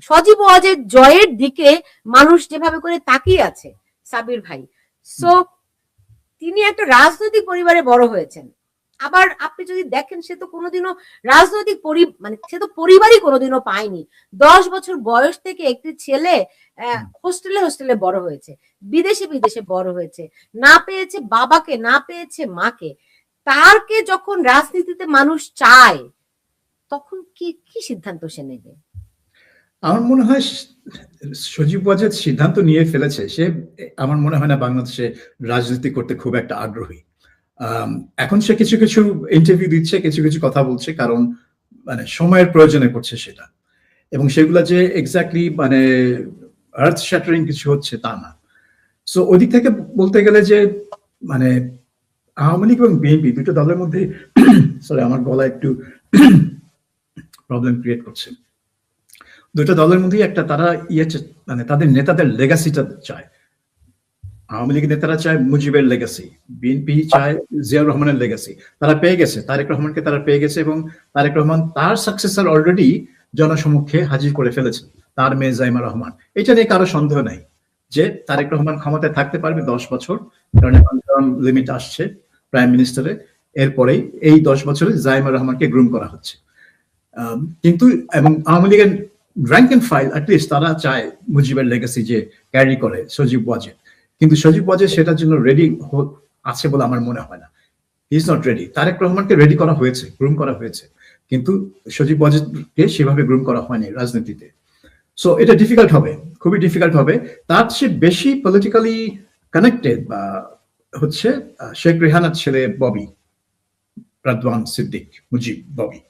S1: সজীব ওয়াজেদ জয়ের দিকে মানুষ যেভাবে করে তাকিয়ে আছে সাবির ভাই, সো তিনি একটা রাজনৈতিক পরিবারে বড় হয়েছেন। আবার আপনি যদি দেখেন সে তো কোনোদিনও রাজনৈতিক সে তো পরিবারই কোনোদিনও পায়নি। 10 বছর বয়স থেকে একটি ছেলে হোস্টেলে বড় হয়েছে, বিদেশে বড় হয়েছে, না পেয়েছে বাবাকে, না পেয়েছে মাকে। তারকে যখন রাজনীতিতে মানুষ চায়, তখন কি কি সিদ্ধান্ত সে নেবে?
S2: আমার মনে হয় সজীব ওয়াজেদ সিদ্ধান্ত নিয়ে ফেলেছে। সে আমার মনে হয় না বাংলাদেশে রাজনীতি করতে খুব একটা আগ্রহী। এখন সে কিছু কিছু ইন্টারভিউ দিচ্ছে, কিছু কিছু কথা বলছে, কারণ মানে সময়ের প্রয়োজনে করছে সেটা, এবং সেগুলা যে এক্স্যাক্টলি মানে আর্থ শ্যাটারিং কিছু হচ্ছে তা না। সো ওই দিক থেকে বলতে গেলে যে মানে আওয়ামী লীগ এবং বিএনপি দুটো দলের মধ্যে সরি আমার গলা একটু প্রবলেম ক্রিয়েট করছে। দুটো দলের মধ্যেই একটা তারা মানে তাদের নেতাদের লেগাসিটা চায়। আওয়ামী লীগের নেতারা চায় মুজিবের লেগাসি, বিএনপি চায় জিয়াউর রহমানের লেগাসি। তারা পেয়ে গেছে, তারেক রহমানকে তারা পেয়ে গেছে, এবং তারেক রহমান তার সাকসেসর অলরেডি জনসমক্ষে হাজির করে ফেলেছেন, তার মেয়ে জাইমা রহমান। এটা নিয়ে কারো সন্দেহ নাই যে তারেক রহমান ক্ষমতায় থাকতে পারবে 10 বছর, কারণ এখন লিমিট আসছে প্রাইম মিনিস্টারে। এরপরেই এই 10 বছরে জাইমা রহমানকে গ্রুম করা হচ্ছে। কিন্তু এবং আওয়ামী লীগের র্যাঙ্ক এন্ড ফাইল অ্যাটলিস্ট তারা চায় মুজিবের লেগাসি যে ক্যারি করে সজীব ওয়াজেদ, কিন্তু সজীব ওয়াজেদ সেটার জন্য রেডি আছে বলে আমার মনে হয় না। He is not ready. Tarique রহমানকে রেডি করা হয়েছে, গ্রুম করা হয়েছে, কিন্তু সজীব ওয়াজেদকে সেভাবে গ্রুম করা হয়নি রাজনীতিতে। সো এটা ডিফিকাল্ট হবে, খুবই ডিফিকাল্ট হবে। তার চেয়ে বেশি পলিটিক্যালি কানেক্টেড বা হচ্ছে শেখ রেহানার ছেলে ববি, রাদওয়ান সিদ্দিক মুজিব ববি।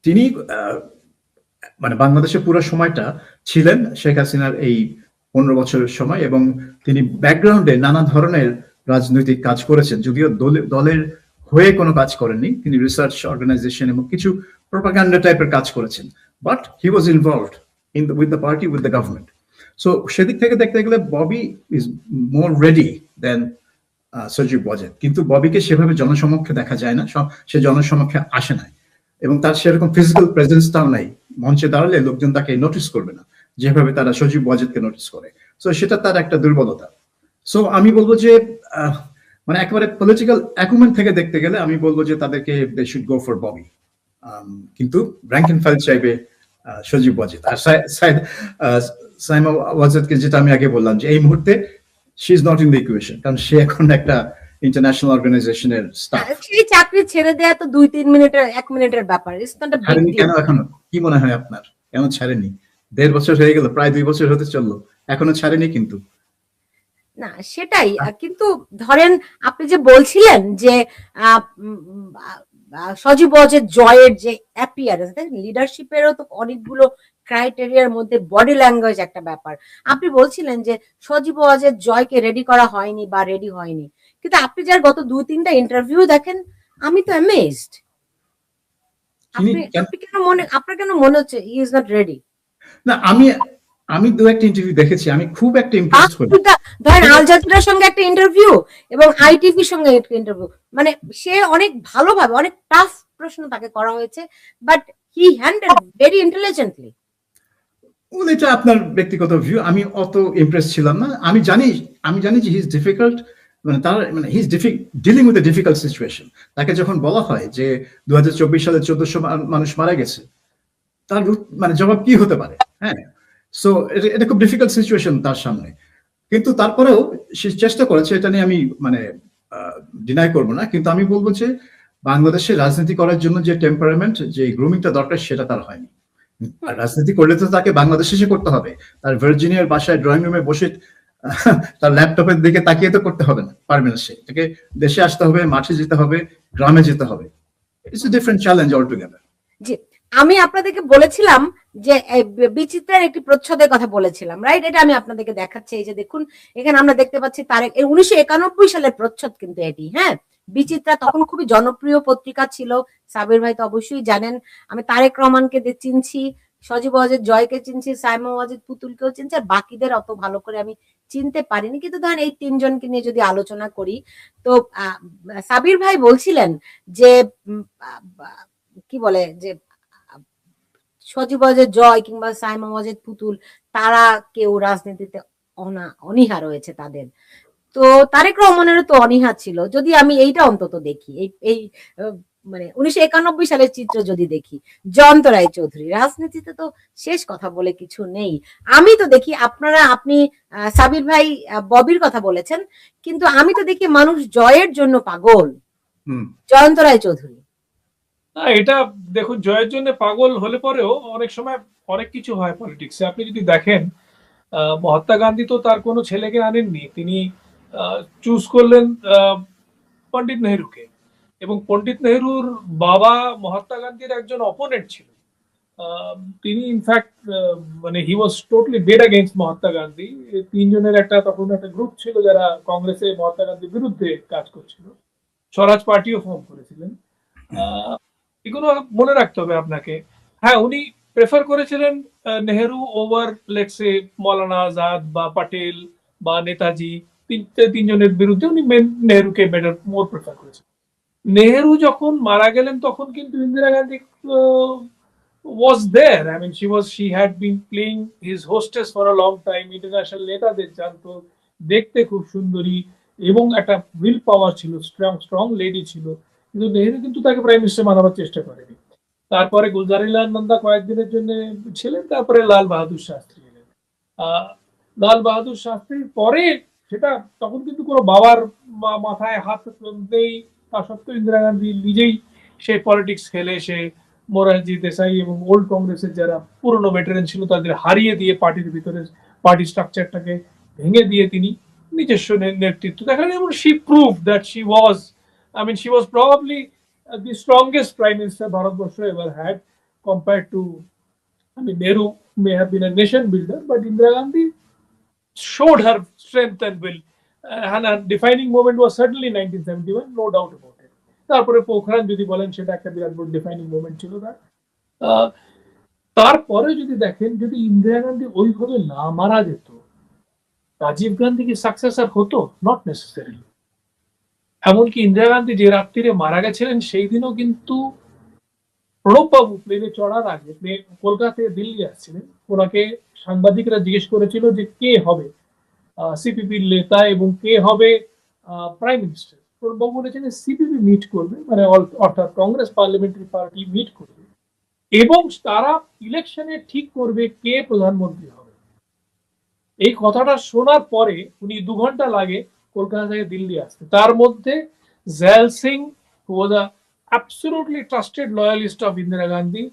S2: তিনি মানে বাংলাদেশের পুরো সময়টা ছিলেন শেখ হাসিনার এই 15 বছরের সময়, এবং তিনি ব্যাকগ্রাউন্ডে নানা ধরনের রাজনৈতিক কাজ করেছেন, যদিও দলের হয়ে কোনো কাজ করেননি। তিনি রিসার্চ অর্গানাইজেশন এবং কিছু প্রোপাগান্ডা টাইপের কাজ করেছেন, but he was involved with the party, with the government. So সেদিক থেকে দেখতে গেলে ববি ইজ মোর রেডি দেন সজীব ওয়াজেদ। কিন্তু ববিকে সেভাবে জনসমক্ষে দেখা যায় না, সে জনসমক্ষে আসে না, এবং তার সেরকম ফিজিক্যাল প্রেজেন্সটাও নাই। মঞ্চে দাঁড়ালে লোকজন তাকে নোটিস করবে না যেভাবে তারা সজীব ওয়াজেদকে নোটিস করে। সো সেটা তার একটা দুর্বলতা। সো আমি বলবো যে মানে একেবারে পলিটিক্যাল অ্যাকুমেন্ট থেকে দেখতে গেলে আমি বলবো যে তাদেরকে they should go for Bobby, কিন্তু র্যাঙ্ক এন্ড ফাইল চাইবে সজীব ওয়াজেদ। আর সাইমা ওয়াজেদকে যেটা আমি আগে বললাম যে এই মুহূর্তে she is not in the equation, কারণ সে এখন একটা ইন্টারন্যাশনাল অর্গানাইজেশনের স্টাফ।
S1: সেই চাকরি ছেড়ে দেয়া তো 2-3 মিনিটের 1 মিনিটের ব্যাপার। It's not a big deal.
S2: কেন এখনো কি মনে হয় আপনার, কেন ছাড়েনি? 1.5 বছর হয়ে গেল, প্রায় 2 বছর হতে চললো, এখনো ছাড়েনি কিন্তু।
S1: না সেটাই, কিন্তু ধরেন আপনি যে বলছিলেন যে সজীব ওয়াজেদ জয়ের যে অ্যাপিয়ারেন্স, লিডারশিপেরও তো অনেকগুলো ক্রাইটেরিয়ার মধ্যে বডি ল্যাঙ্গুয়েজ একটা ব্যাপার। আপনি বলছিলেন যে সজীব ওয়াজেদ জয়কে রেডি করা হয়নি বা রেডি হয়নি, কিন্তু আপনি যার গত 2-3টা ইন্টারভিউ দেখেন, আমি তো অ্যামেজড। আপনার কেন মনে হচ্ছে হি ইজ নট রেডি?
S2: না, আমি দু একটা ইন্টারভিউ দেখেছি, আমি খুব একটা ইমপ্রেসড হই।
S1: ধরেন আল জাজিরার সঙ্গে একটা ইন্টারভিউ এবং আইটিভির সঙ্গে একটা ইন্টারভিউ, মানে সে অনেক ভালোভাবে, অনেক টাফ প্রশ্ন তাকে করা হয়েছে, but he handle very intelligently.
S2: এটা আপনার ব্যক্তিগত ভিউ, আমি অত ইমপ্রেস ছিলাম না। আমি জানি যে হি ইজ ডিফিকাল্ট, মানে তার মানে he is dealing with a difficult situation. তাকে যখন বলা হয় যে 2024 সালে 1400 মানুষ মারা গেছে, তার মানে জবাব কি হতে পারে? হ্যাঁ, সো এটা খুব ডিফিকাল্ট সিচুয়েশন তার সামনে, কিন্তু তারপরেও সে চেষ্টা করেছে, এটা নিয়ে আমি মানে ডিনাই করবো না। কিন্তু আমি বলবো যে বাংলাদেশে রাজনীতি করার জন্য যে টেম্পারামেন্ট, যে গ্রুমিংটা দরকার, সেটা তার হয়নি। আর রাজনীতি করলে তো তাকে বাংলাদেশে এসে করতে হবে, তার ভার্জিনিয়ার বাসায় ড্রয়িং রুমে বসে তার ল্যাপটপের দিকে তাকিয়ে তো করতে হবে না, পারবে না সে। তাকে দেশে আসতে হবে, মাঠে যেতে হবে, গ্রামে যেতে হবে। It's a different challenge altogether.
S1: জি, আমি আপনাদেরকে বলেছিলাম যে বিচিত্রার একটি প্রচ্ছদের কথা বলেছিলাম, রাইট? এটা আমি আপনাদেরকে দেখাচ্ছি। এই যে দেখুন, এখানে আমরা দেখতে পাচ্ছি তারেক 1991 সালের প্রচ্ছদ কিন্তু এটি। হ্যাঁ, বিচিত্রা তখন খুবই জনপ্রিয় পত্রিকা ছিল, সাবির ভাই তো অবশ্যই জানেন। আমি তারেক রহমানকে চিনছি, সজীব ওয়াজেদ জয়কে চিনছি, সাইমা ওয়াজেদ পুতুলকেও চিনছি, আর বাকিদের অত ভালো করে আমি চিনতে পারিনি। কিন্তু ধরেন এই 3 জনকে নিয়ে যদি আলোচনা করি, তো সাবির ভাই বলছিলেন যে কি বলে যে সজীব ওয়াজেদ জয় কিংবা সাইমা ওয়াজেদ পুতুল, তারা কেউ রাজনীতিতে অনীহা রয়েছে তাদের। তো তারেক রহমানেরও তো অনীহা ছিল, যদি আমি এইটা অন্তত দেখি, এই মানে 1991 সালের চিত্র যদি দেখি, জয়ন্ত রায়চৌধুরী রাজনীতিতে তো শেষ কথা বলে কিছু নেই। আমি তো দেখি আপনি সাবির ভাই ববির কথা বলেছেন, কিন্তু আমি তো দেখি মানুষ জয়ের জন্য পাগল, জয়ন্ত রায়চৌধুরী।
S3: এটা দেখুন, জয়ের জন্য পাগল হলে পরেও অনেক সময় অনেক কিছু হয় পলিটিক্সে। আপনি যদি দেখেন, মহাত্মা গান্ধী তো তার কোনো ছেলেকে আনেননি, তিনি চুজ করলেন পণ্ডিত নেহরুকে, এবং পণ্ডিত নেহরুর বাবা মহাত্মা গান্ধীর একজন অপোনেন্ট ছিল। তিনি ইনফ্যাক্ট মানে he was totally dead against Mahatma Gandhi. এই তিনজনের তখন একটা গ্রুপ ছিল যারা কংগ্রেসে মহাত্মা গান্ধীর বিরুদ্ধে কাজ করছিল, স্বরাজ পার্টিও ফর্ম করেছিলেন। এগুলো মনে রাখতে হবে আপনাকে। হ্যাঁ, উনি প্রেফার করেছিলেন নেহেরু ওভার লেটসে মৌলানা আজাদ বা পাটেল বা নেতাজি। তিনজনের বিরুদ্ধে উনি নেহেরুকে বেটার মোর প্রেফার করেছেন। নেহেরু যখন মারা গেলেন তখন কিন্তু Indira Gandhi was there. I mean, she had been playing his hostess for a long time. International নেতাদের জানতো, দেখতে খুব সুন্দরী এবং একটা উইল পাওয়ার ছিল, স্ট্রং লেডি ছিল। কিন্তু নেহেরু কিন্তু তাকে প্রাইম মিনিস্টার বানাবার চেষ্টা করেনি। তারপরে গুলজারিলাল নন্দা কয়েকদিনের জন্য ছিলেন, তারপরে লাল বাহাদুর শাস্ত্রী এলেন। লাল বাহাদুর শাস্ত্রীর পরে সেটা তখন কিন্তু কোনো বাবার মাথায় হাত নেই, তা সত্ত্বেও ইন্দিরা গান্ধী নিজেই সেই পলিটিক্স খেলে সে মোরারজি দেশাই এবং ওল্ড কংগ্রেসের যারা পুরনো ভেটারেন ছিল তাদের হারিয়ে দিয়ে পার্টির ভিতরে পার্টি স্ট্রাকচারটাকে ভেঙে দিয়ে তিনি নিজস্ব নেতৃত্ব দেখালেন, এবং she prove that she was, I mean, she was probably the strongest prime minister Bharatvarsha ever had, compared to, I mean, Nehru may have been a nation builder, but Indira Gandhi showed her strength and will. And her defining moment was certainly 1971, no doubt about it. তারপরে পোখরান যদি বলেন, সেটা একটা বিরাট বড় defining moment ছিল তার। তারপরে যদি দেখেন, যদি ইন্দিরা গান্ধী ওইভাবে না মারা যেত, রাজীব গান্ধী কি সাকসেসর হতো? Not necessarily. এমনকি ইন্দিরা গান্ধী যে রাত্রিরে মারা গেছিলেন সেই দিনও কিন্তু প্রণববাবু প্লেনে চড়ার আগে কলকাতা থেকে দিল্লি আসছিলেন, ওনাকে সাংবাদিকরা জিজ্ঞেস করেছিল যে কে হবে সিপিপির নেতা এবং কে হবে প্রাইম মিনিস্টার। প্রণববাবু বলেছিলেন সিপিপি মিট করবে, মানে অর্থাৎ কংগ্রেস পার্লামেন্টারি পার্টি মিট করবে, এবং তারা ইলেকশনে ঠিক করবে কে প্রধানমন্ত্রী হবে। এই কথাটা শোনার পরে উনি 2 ঘন্টা লাগে কলকাতা থেকে দিল্লি আসতে। তার মধ্যে জয়াল Singh, who was a absolutely trusted loyalist of Indira Gandhi,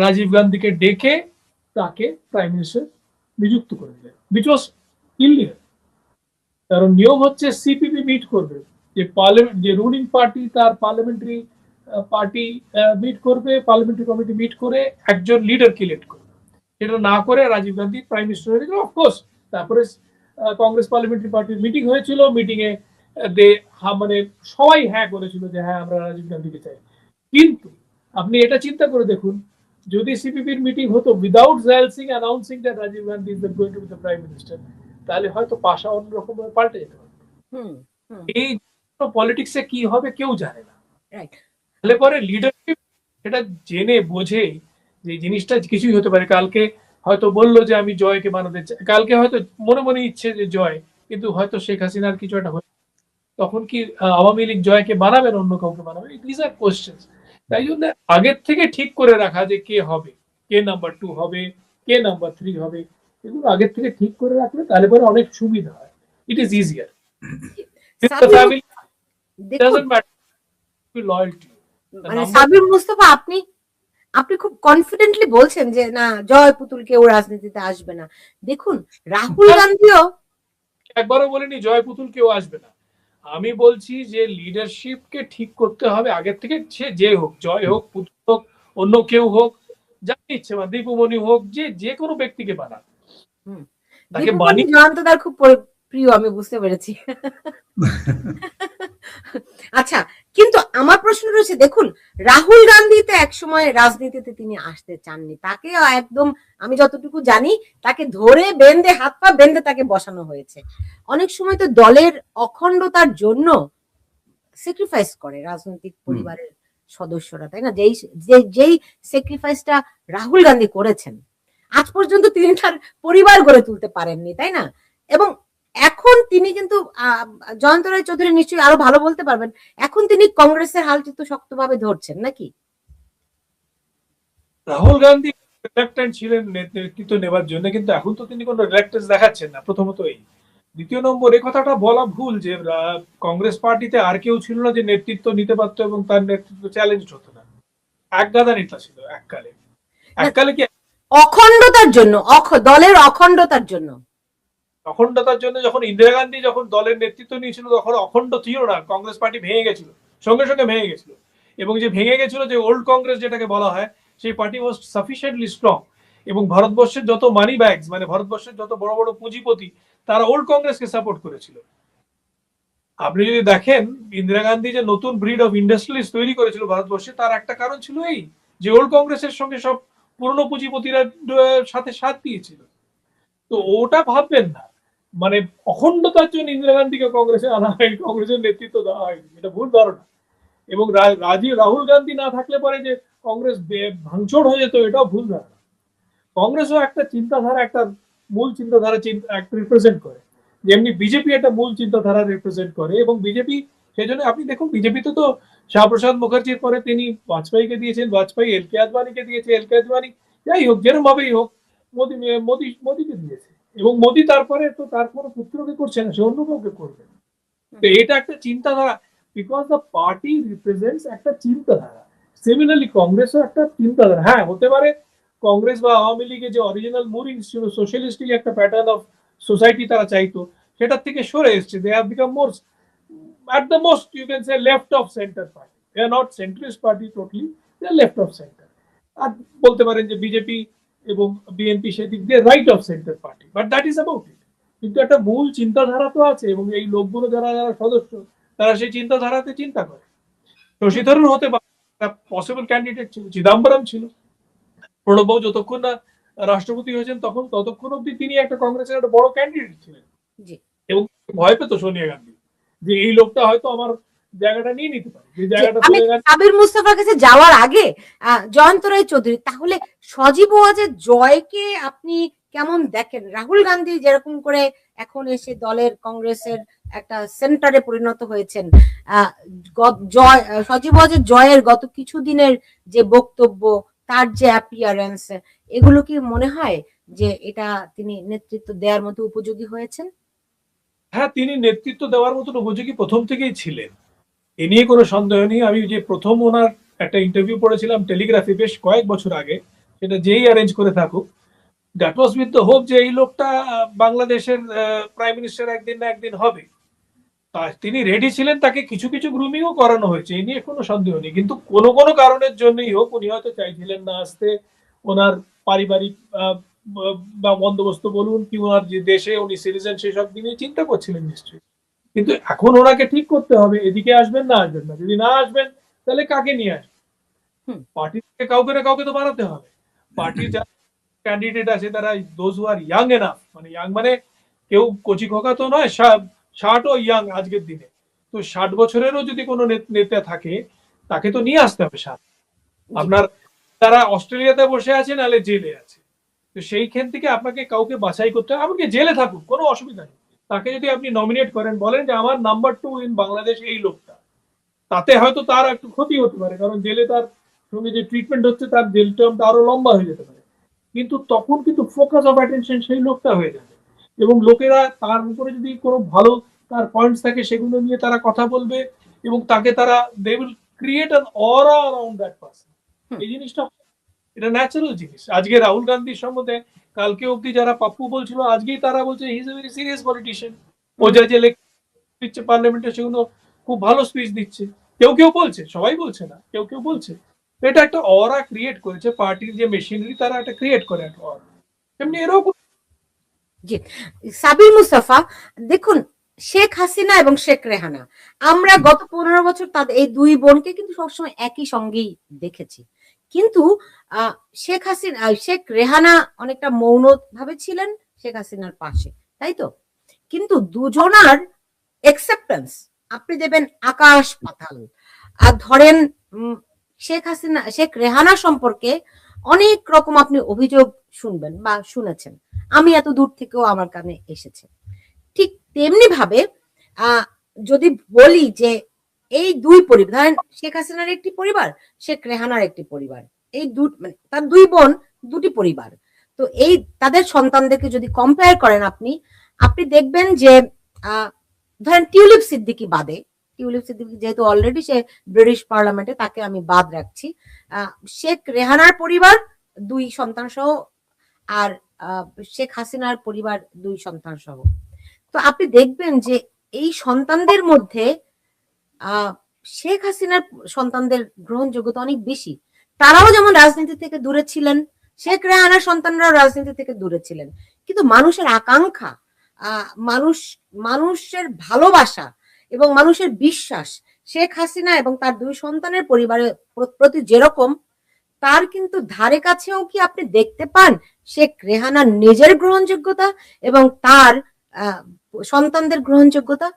S3: Rajib গান্ধীকে ডেকে তাকে প্রাইম মিনিস্টার নিযুক্ত করে দিলেন, which was illegal। কারণ নিয়ম হচ্ছে সিপিপি মিট করবে, যে পার্লামেন্ট, যে রুলিং পার্টি তার পার্লামেন্টারি পার্টি মিট করবে, পার্লামেন্টারি কমিটি মিট করে একজন লিডারকে ইলেক্ট করবে। সেটা না করে রাজীব গান্ধী প্রাইম মিনিস্টার হয়ে গেল। অফকোর্স তারপরে কংগ্রেস পার্লামেন্টারি পার্টির মিটিং হয়েছিল, মিটিং এ মানে সবাই হ্যাঁ করেছিল যে হ্যাঁ আমরা রাজীব গান্ধীকে চাই। কিন্তু আপনি এটা চিন্তা করে দেখুন, যদি সিপিপির মিটিং হতো without Zail Singh announcing that Rajiv Gandhi is going to be the prime minister, তাহলে হয়তো পাশা অন্যরকম ভাবে পাল্টে যেতে পারত। এই পলিটিক্সে কি হবে কেউ জানে না। তাহলে পরে লিডারশিপ এটা জেনে বোঝে যে জিনিসটা কিছুই হতে পারে। কালকে হয়তো বললো যে আমি জয়কে বানাতে চাই, কালকে হয়তো মনে মনে ইচ্ছে যে জয়, কিন্তু হয়তো শেখ হাসিনার কিছু একটা হয়ে, তখন কি আওয়ামী লীগ জয়কে বানাবেন, অন্য কাউকে বানাবে? This are questions. তাই জন্য আগের থেকে ঠিক করে রাখা যে কে হবে, কে নাম্বার 2 হবে, কে নাম্বার 3 হবে, এগুলো আগের থেকে ঠিক করে রাখলে তাহলে পরে অনেক সুবিধা হয়। It is easier.
S1: মানে সাবির মুস্তফা, আপনি খুব কনফিডেন্টলি বলছেন যে না, জয় পুতুল কেউ রাজনীতিতে আসবে না। দেখুন রাহুল গান্ধীও
S3: একবারও বলেনি জয় পুতুল কেউ আসবে না। আমি বলছি যে লিডারশিপকে ঠিক করতে হবে আগের থেকে। সে যে হোক, জয় হোক, পুতুল হোক, অন্য কেউ হোক, যাকে ইচ্ছে, বা দীপুমণি হোক, যে কোনো ব্যক্তিকে বানান। তাকে বানিয়ে
S1: জয়ন্তদার খুব প্রিয়, আমি বুঝতে পেরেছি। আচ্ছা, কিন্তু আমার প্রশ্ন রয়েছে, দেখুন রাহুল গান্ধী তো একসময় রাজনীতিতে তিনি আসতে চাননি, তাকে একদম আমি যতটুকু জানি তাকে ধরে বেঁধে, হাত পা বেঁধে তাকে বসানো হয়েছে। অনেক সময় তো দলের অখণ্ডতার জন্য স্যাক্রিফাইস করে রাজনৈতিক পরিবারের সদস্যরা, তাই না? যেই স্যাক্রিফাইসটা রাহুল গান্ধী করেছেন, আজ পর্যন্ত তিনি তার পরিবার গড়ে তুলতে পারেননি, তাই না? এবং এখন তিনি কিন্তু জয়ন্ত রায় চৌধুরী নিশ্চয়ই আরো ভালো বলতে পারবেন, এখন তিনি কংগ্রেসের হালচিত্র শক্তভাবে ধরছেন নাকি?
S3: রাহুল গান্ধী রিলাক্টেন্ট ছিলেন নেতৃত্ব নেবার জন্য, কিন্তু এখন তো তিনি কোনো রিলাক্টেন্স দেখাচ্ছেন না, প্রথমত এই। দ্বিতীয় নম্বর, এই কথাটা বলা ভুল যে কংগ্রেস পার্টিতে আর কেউ ছিল না যে নেতৃত্ব নিতে পারতো এবং তার নেতৃত্ব চ্যালেঞ্জ হতো না। এক গাদা নেতা ছিল এককালে কি
S1: অখণ্ডতার জন্য, দলের অখণ্ডতার জন্য।
S3: অখণ্ডতার জন্য যখন ইন্দিরা গান্ধী যখন দলের নেতৃত্ব নিয়েছিল তখন অখণ্ড ছিল না, কংগ্রেস পার্টি ভেঙে গেছিল, সঙ্গে সঙ্গে ভেঙে গেছিল। এবং যে ভেঙে গেছিল, যে ওল্ড কংগ্রেস যেটাকে বলা হয়, সেই পার্টি ওয়াজ সাফিসিয়েন্টলি স্ট্রং। এবং ভারতবর্ষের যত মানি ব্যাগস, মানে ভারতবর্ষের যত বড় বড় পুঁজিপতি, তারা ওল্ড কংগ্রেসকে সাপোর্ট করেছিল। আপনি যদি দেখেন ইন্দিরা গান্ধী যে নতুন ব্রিড অফ ইন্ডাস্ট্রিয়ালিস্ট তৈরি করেছিল ভারতবর্ষে, তার একটা কারণ ছিল এই যে ওল্ড কংগ্রেসের সঙ্গে সব পুরনো পুঁজিপতিরা সাথে সাথ দিয়েছিল। তো ওটা ভাববেন না, মানে অখণ্ডতার জন্য ইন্দিরা গান্ধীকে কংগ্রেসে আনা হয়, কংগ্রেসের নেতৃত্ব দেওয়া হয়নি, এটা ভুল ধারণা। এবং রাহুল গান্ধী না থাকলে পরে যে কংগ্রেস ভাঙচুর হয়ে যেত, এটাও ভুল ধারণা। কংগ্রেসও একটা চিন্তাধারা, একটা মূল চিন্তাধারা রিপ্রেজেন্ট করে, যেমনি বিজেপি একটা মূল চিন্তাধারা রিপ্রেজেন্ট করে। এবং বিজেপি, সেই জন্য আপনি দেখুন বিজেপিতে তো শ্যামাপ্রসাদ মুখার্জির পরে তিনি বাজপেয়ীকে দিয়েছেন, বাজপেয়ী এল কে আদবানিকে দিয়েছে, এল কে আদবানি যাই হোক যেরকম ভাবেই হোক মোদীকে দিয়েছে। এবং মোদী তারপরে তো তার কোনো পুত্রকে করছে না, সে অন্য কাউকে করবে। তো এটা একটা চিন্তাধারা, বিকজ দ্য পার্টি রিপ্রেজেন্টস একটা চিন্তাধারা। সিমিলারলি কংগ্রেসও একটা চিন্তাধারা। হ্যাঁ, হতে পারে কংগ্রেস বা আওয়ামী লীগের যে অরিজিনাল মুভিংস ছিল, সোশ্যালিস্টিক একটা প্যাটার্ন অফ সোসাইটি তারা চাইতো, সেটার থেকে সরে এসছে। They have become more, at the most you can say, left of center party. They are not centrist party totally, they are left of center. আর বলতে পারেন যে বিজেপি এবং বিএনপি সেদিক দিয়ে right of centre party, but that is about it. কিন্তু একটা মূল চিন্তাধারা তো আছে, এবং এই লোকগুলো যারা যারা সদস্য, তারা সেই চিন্তাধারাতে চিন্তা করে। শশী থারুর হতে পারে পসিবল ক্যান্ডিডেট ছিল, চিদাম্বরম ছিল, প্রণববাবু যতক্ষণ না রাষ্ট্রপতি হয়েছেন ততক্ষণ অব্দি তিনি একটা কংগ্রেসের একটা বড় ক্যান্ডিডেট ছিলেন। এবং ভয় পেত সোনিয়া গান্ধী যে এই লোকটা হয়তো আমার জায়গাটা নিয়ে নিতে পারে, যে জায়গাটা
S1: সাবির মুস্তাফার কাছে যাওয়ার আগে জয়ন্ত রায় চৌধুরী, তাহলে সজীব ওয়াজেদ জয়কে আপনি কেমন দেখেন? রাহুল গান্ধী যেরকম করে এখন এসে দলের কংগ্রেসের একটা সেন্টারে পরিণত হয়েছেন, সজীব ওয়াজেদ জয়ের গত কিছুদিনের যে বক্তব্য, তার যে অ্যাপিয়ারেন্স, এগুলো কি মনে হয় যে এটা তিনি নেতৃত্ব দেওয়ার মতো উপযোগী হয়েছেন?
S3: হ্যাঁ, তিনি নেতৃত্ব দেওয়ার মতন উপযোগী প্রথম থেকেই ছিলেন, এ নিয়ে কোনো সন্দেহ নেই। আমি যে প্রথম ওনার একটা ইন্টারভিউ পড়েছিলাম টেলিগ্রাফি বেশ কয়েক বছর আগে, সেটা যেই অ্যারেঞ্জ করে থাকুক, that was with the hope যে এই লোকটা বাংলাদেশের প্রাইম মিনিস্টার একদিন না একদিন হবে। তিনি রেডি ছিলেন, তাকে কিছু কিছু গ্রুমিংও করানো হয়েছে, এই নিয়ে কোনো সন্দেহ নেই। কিন্তু কোনো কোনো কারণের জন্যই হোক, উনি হয়তো চাইছিলেন না আসতে। ওনার পারিবারিক বা বন্দোবস্ত বলুন, কি ওনার যে দেশে উনি সিটিজেন, সেসব দিনে চিন্তা করছিলেন নিশ্চয়ই। কিন্তু এখন ওনাকে ঠিক করতে হবে, এদিকে আসবেন না আসবেন না। যদি না আসবেন, তাহলে কাকে নিয়ে আসবেন? পার্টি থেকে কাউকে না কাউকে তো বানাতে হবে। পার্টির যারা ক্যান্ডিডেট আছে তারা those who are young enough, মানে ইয়াং মানে কেউ কচি খোকা তো নয়, 60ও ইয়াং আজকের দিনে। তো 60 বছরেরও যদি কোনো নেতা থাকে, তাকে তো নিয়ে আসতে হবে সাথে। আপনার তারা অস্ট্রেলিয়াতে বসে আছে, নাহলে জেলে আছে। তো সেইখান থেকে আপনাকে কাউকে বাছাই করতে হবে। এমনকি জেলে থাকুক, কোনো অসুবিধা নেই, তাকে যদি আপনি নমিনেট করেন, বলেন যে আমার নাম্বার 2 ইন বাংলাদেশ এই লোকটা, তাতে হয়তো তার একটু ক্ষতি হতে পারে, কারণ জেলে তার সঙ্গে যে ট্রিটমেন্ট হচ্ছে, তার জেল টার্মটা আরো লম্বা হয়ে যেতে পারে। কিন্তু তখন কিন্তু ফোকাস অফ অ্যাটেনশন সেই লোকটা হয়ে যাবে, এবং লোকেরা তার উপরে যদি কোনো ভালো তার পয়েন্টস থাকে, সেগুলো নিয়ে তারা কথা বলবে, এবং তাকে তারা they will create an aura around that person. এই জিনিসটা এটা ন্যাচারাল জিনিস। আজকে রাহুল গান্ধীর সম্বন্ধে কালকে অব্দি যারা পাপ্পু বলছিল, আজকেই তারা বলছে he is a very serious politician. ও যা যে দিচ্ছে পার্লামেন্টে, সেগুলো খুব ভালো স্পিচ দিচ্ছে। কেউ কেউ বলছে, সবাই বলছে না, কেউ কেউ বলছে। এটা একটা অরা ক্রিয়েট করেছে, পার্টির যে মেশিনারি তারা একটা ক্রিয়েট করে একটা অরা। এমনি এরকম।
S1: জি, সাবির মুস্তাফা, দেখুন শেখ হাসিনা এবং শেখ রেহানা, আমরা গত 15 বছর তাদের এই দুই বোনকে কিন্তু সবসময় একই সঙ্গেই দেখেছি। কিন্তু শেখ রেহানা অনেকটা মৌন ভাবে ছিলেন শেখ হাসিনার পাশে, তাই তো? কিন্তু দুজনার একসেপ্টেন্স আপনি দেবেন আকাশ পাতাল। আর ধরেন শেখ রেহানা সম্পর্কে অনেক রকম আপনি অভিযোগ শুনবেন বা শুনেছেন, আমি এত দূর থেকেও আমার কানে এসেছে। ঠিক তেমনি ভাবে যদি বলি যে এই দুই পরিবার, ধরেন শেখ হাসিনার একটি পরিবার, শেখ রেহানার একটি পরিবার, এই মানে তার দুই বোন, দুটি পরিবার। তো এই তাদের সন্তানদেরকে যদি কম্পেয়ার করেন আপনি দেখবেন যে ধরেন টিউলিপ সিদ্দিকী বাদে টিউলিপ সিদ্দিকী যেহেতু অলরেডি সে ব্রিটিশ পার্লামেন্টে, তাকে আমি বাদ রাখছি। শেখ রেহানার পরিবার 2 সন্তান সহ, আর শেখ হাসিনার পরিবার 2 সন্তান সহ। তো আপনি দেখবেন যে এই সন্তানদের মধ্যে শেখ হাসিনার সন্তানদের গ্রহণযোগ্যতা অনেক বেশি। তারাও যেমন রাজনীতি থেকে দূরে ছিলেন, শেখ রেহানার সন্তানরাও রাজনীতি থেকে দূরে ছিলেন, কিন্তু মানুষের আকাঙ্ক্ষা, মানুষের ভালোবাসা এবং মানুষের বিশ্বাস শেখ হাসিনা এবং তার 2 সন্তানের পরিবারের প্রতি যেরকম, তার কিন্তু ধারে কাছেও কি আপনি দেখতে পান শেখ রেহানার নিজের গ্রহণযোগ্যতা এবং তার সন্তানদের গ্রহণযোগ্যতা?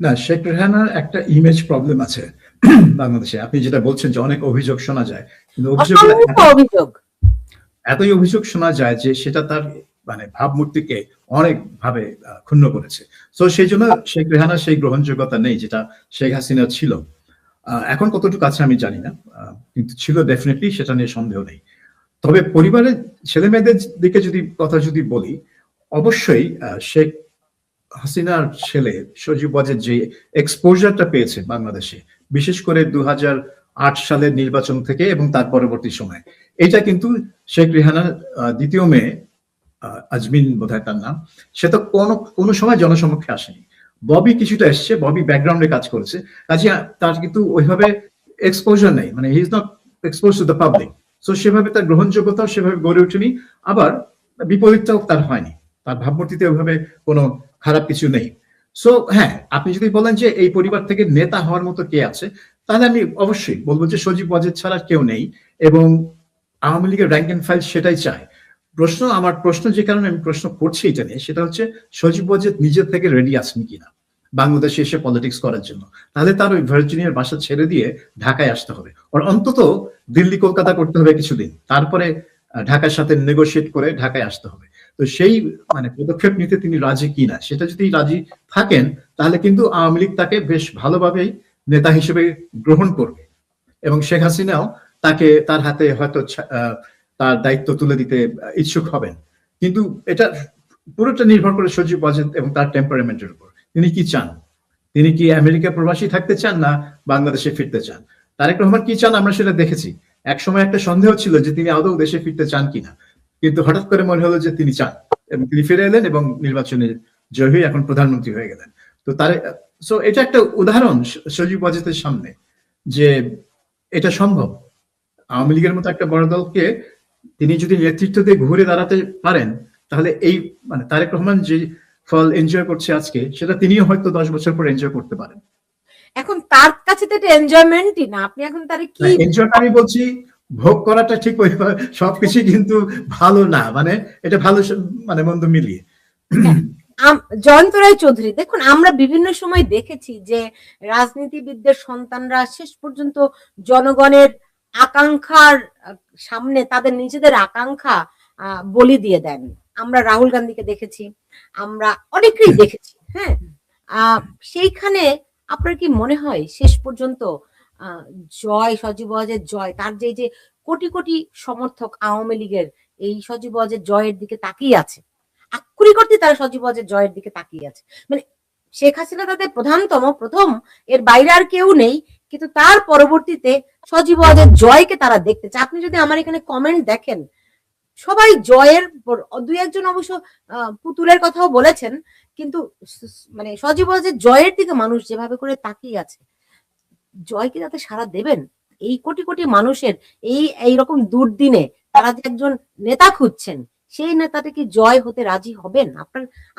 S2: না, শেখ রেহানার একটা ইমেজ প্রবলেম আছে বাংলাদেশে। আপনি যেটা বলছেন যে অনেক অভিযোগ শোনা যায়, কিন্তু এতই অভিযোগ শোনা যায় যে সেটা তার মানে ভাবমূর্তিকে অনেক ভাবে ক্ষুণ্ণ করেছে। তো সেই জন্য শেখ রেহানার সেই গ্রহণযোগ্যতা নেই যেটা শেখ হাসিনা ছিল। এখন কতটুকু আছে আমি জানি না, কিন্তু ছিল ডেফিনেটলি, সেটা নিয়ে সন্দেহ নেই। তবে পরিবারের ছেলে মেয়েদের দিকে যদি বলি, অবশ্যই শেখ হাসিনার ছেলে সজীব ওয়াজেদ যে এক্সপোজারটা পেয়েছে বাংলাদেশে, বিশেষ করে 2008 সালের নির্বাচন থেকে এবং তার পরবর্তী সময়, এটা কিন্তু শেখ রেহানার দ্বিতীয় মেয়ে আজমিন বোধহয় তার নাম, সে তো কোনো সময় জনসমক্ষে আসেনি। ববি কিছুটা এসছে, ববি ব্যাকগ্রাউন্ডে কাজ করেছে, কাজে তার কিন্তু ওইভাবে এক্সপোজার নেই, মানে হি is not expose to the public. So সেভাবে তার গ্রহণযোগ্যতাও সেভাবে গড়ে ওঠেনি, আবার বিপরীতটাও তার হয়নি, তার ভাবমূর্তিতে ওইভাবে কোনো খারাপ কিছু নেই। সো হ্যাঁ, আপনি যদি বলেন যে এই পরিবার থেকে নেতা হওয়ার মতো কে আছে, তাহলে আমি অবশ্যই বলবো যে সজীব ওয়াজেদ ছাড়া কেউ নেই, এবং আওয়ামী লীগের র্যাঙ্ক এন্ড ফাইল সেটাই চায়। আমার প্রশ্ন যে কারণে আমি প্রশ্ন করছি এটা নিয়ে, সেটা হচ্ছে সজীব ওয়াজেদ নিজের থেকে রেডি আছেন কিনা বাংলাদেশে এসে পলিটিক্স করার জন্য। তাহলে তার ওই ভার্জিনিয়ার বাসা ছেড়ে দিয়ে ঢাকায় আসতে হবে, আর অন্তত দিল্লি কলকাতা করতে হবে কিছুদিন, তারপরে ঢাকার সাথে নেগোশিয়েট করে ঢাকায় আসতে হবে। তো সেই মানে পদক্ষেপ নিতে তিনি রাজি কিনা, সেটা যদি রাজি থাকেন, তাহলে কিন্তু আওয়ামী লীগ তাকে বেশ ভালোভাবেই নেতা হিসেবে গ্রহণ করবে, এবং শেখ হাসিনাও তার হাতে হয়তো তার দায়িত্ব তুলে দিতে ইচ্ছুক হবেন। কিন্তু এটা পুরোটা নির্ভর করে সজীব ওয়াজেদ এবং তার টেম্পারামেন্টের উপর, তিনি কি চান। তিনি কি আমেরিকা প্রবাসী থাকতে চান, না বাংলাদেশে ফিরতে চান? তারেক রহমান কি চান আমরা সেটা দেখেছি। একসময় একটা সন্দেহ ছিল যে তিনি আদৌ দেশে ফিরতে চান কিনা, কিন্তু হঠাৎ করে মনে হলো যে তিনি চান, এবং তিনি ফিরে এলেন এবং নির্বাচনে জয়ী হয়ে এখন প্রধানমন্ত্রী হয়ে গেলেন। তো এটা একটা উদাহরণ সজীব ওয়াজেদের সামনে যে এটা সম্ভব। আওয়ামী লীগের মতো একটা বড় দলকে তিনি যদি নেতৃত্ব দিয়ে ঘুরে দাঁড়াতে পারেন, তাহলে এই মানে তারেক রহমান যে ফল এনজয় করছে আজকে, সেটা তিনিও হয়তো 10 বছর পর এনজয় করতে পারেন।
S1: এখন তার কাছে তো এটা এনজয়মেন্টই না, আপনি এখন তার কি
S2: এনজয়, আমি বলছি ভোগ করাটা ঠিক সবকিছু কিন্তু ভালো না, মানে এটা ভালো মানে মন্দ মিলিয়ে।
S1: জয়ন্ত রায় চৌধুরী, দেখুন আমরা বিভিন্ন সময় দেখেছি যে রাজনীতিবিদদের সন্তানরা শেষ পর্যন্ত জনগণের আকাঙ্ক্ষার সামনে তাদের নিজেদের আকাঙ্ক্ষা বলি দিয়ে দেন। আমরা রাহুল গান্ধীকে দেখেছি, আমরা অনেকেই দেখেছি। হ্যাঁ, সেইখানে আপনার কি মনে হয় শেষ পর্যন্ত জয়, সজীব ওয়াজেদ জয়, তার যে কোটি কোটি সমর্থক আওয়ামী লীগের এই সজীব ওয়াজেদ জয়ের দিকে তাকিয়ে আছে, আক্ষরিক অর্থে তারা সজীব ওয়াজেদ জয়ের দিকে তাকিয়ে আছে। মানে শেখ হাসিনা তাদের প্রথম, এর বাইরে আর কেউ নেই, কিন্তু তার পরবর্তীতে সজীব ওয়াজেদ জয়কে তারা দেখতে চায়। আপনি যদি আমার এখানে কমেন্ট দেখেন, সবাই জয়ের, 2-1 অবশ্য পুতুলের কথাও বলেছেন, কিন্তু মানে সজীব ওয়াজেদ জয়ের দিকে মানুষ যেভাবে করে তাকিয়ে আছে, জয় কি তাতে সাড়া দেবেন? এই কোটি কোটি মানুষের এইরকম দুর্দিনে তারা যে একজন নেতা খুঁজছেন, সেই নেতাটা কি জয় হতে রাজি হবেন?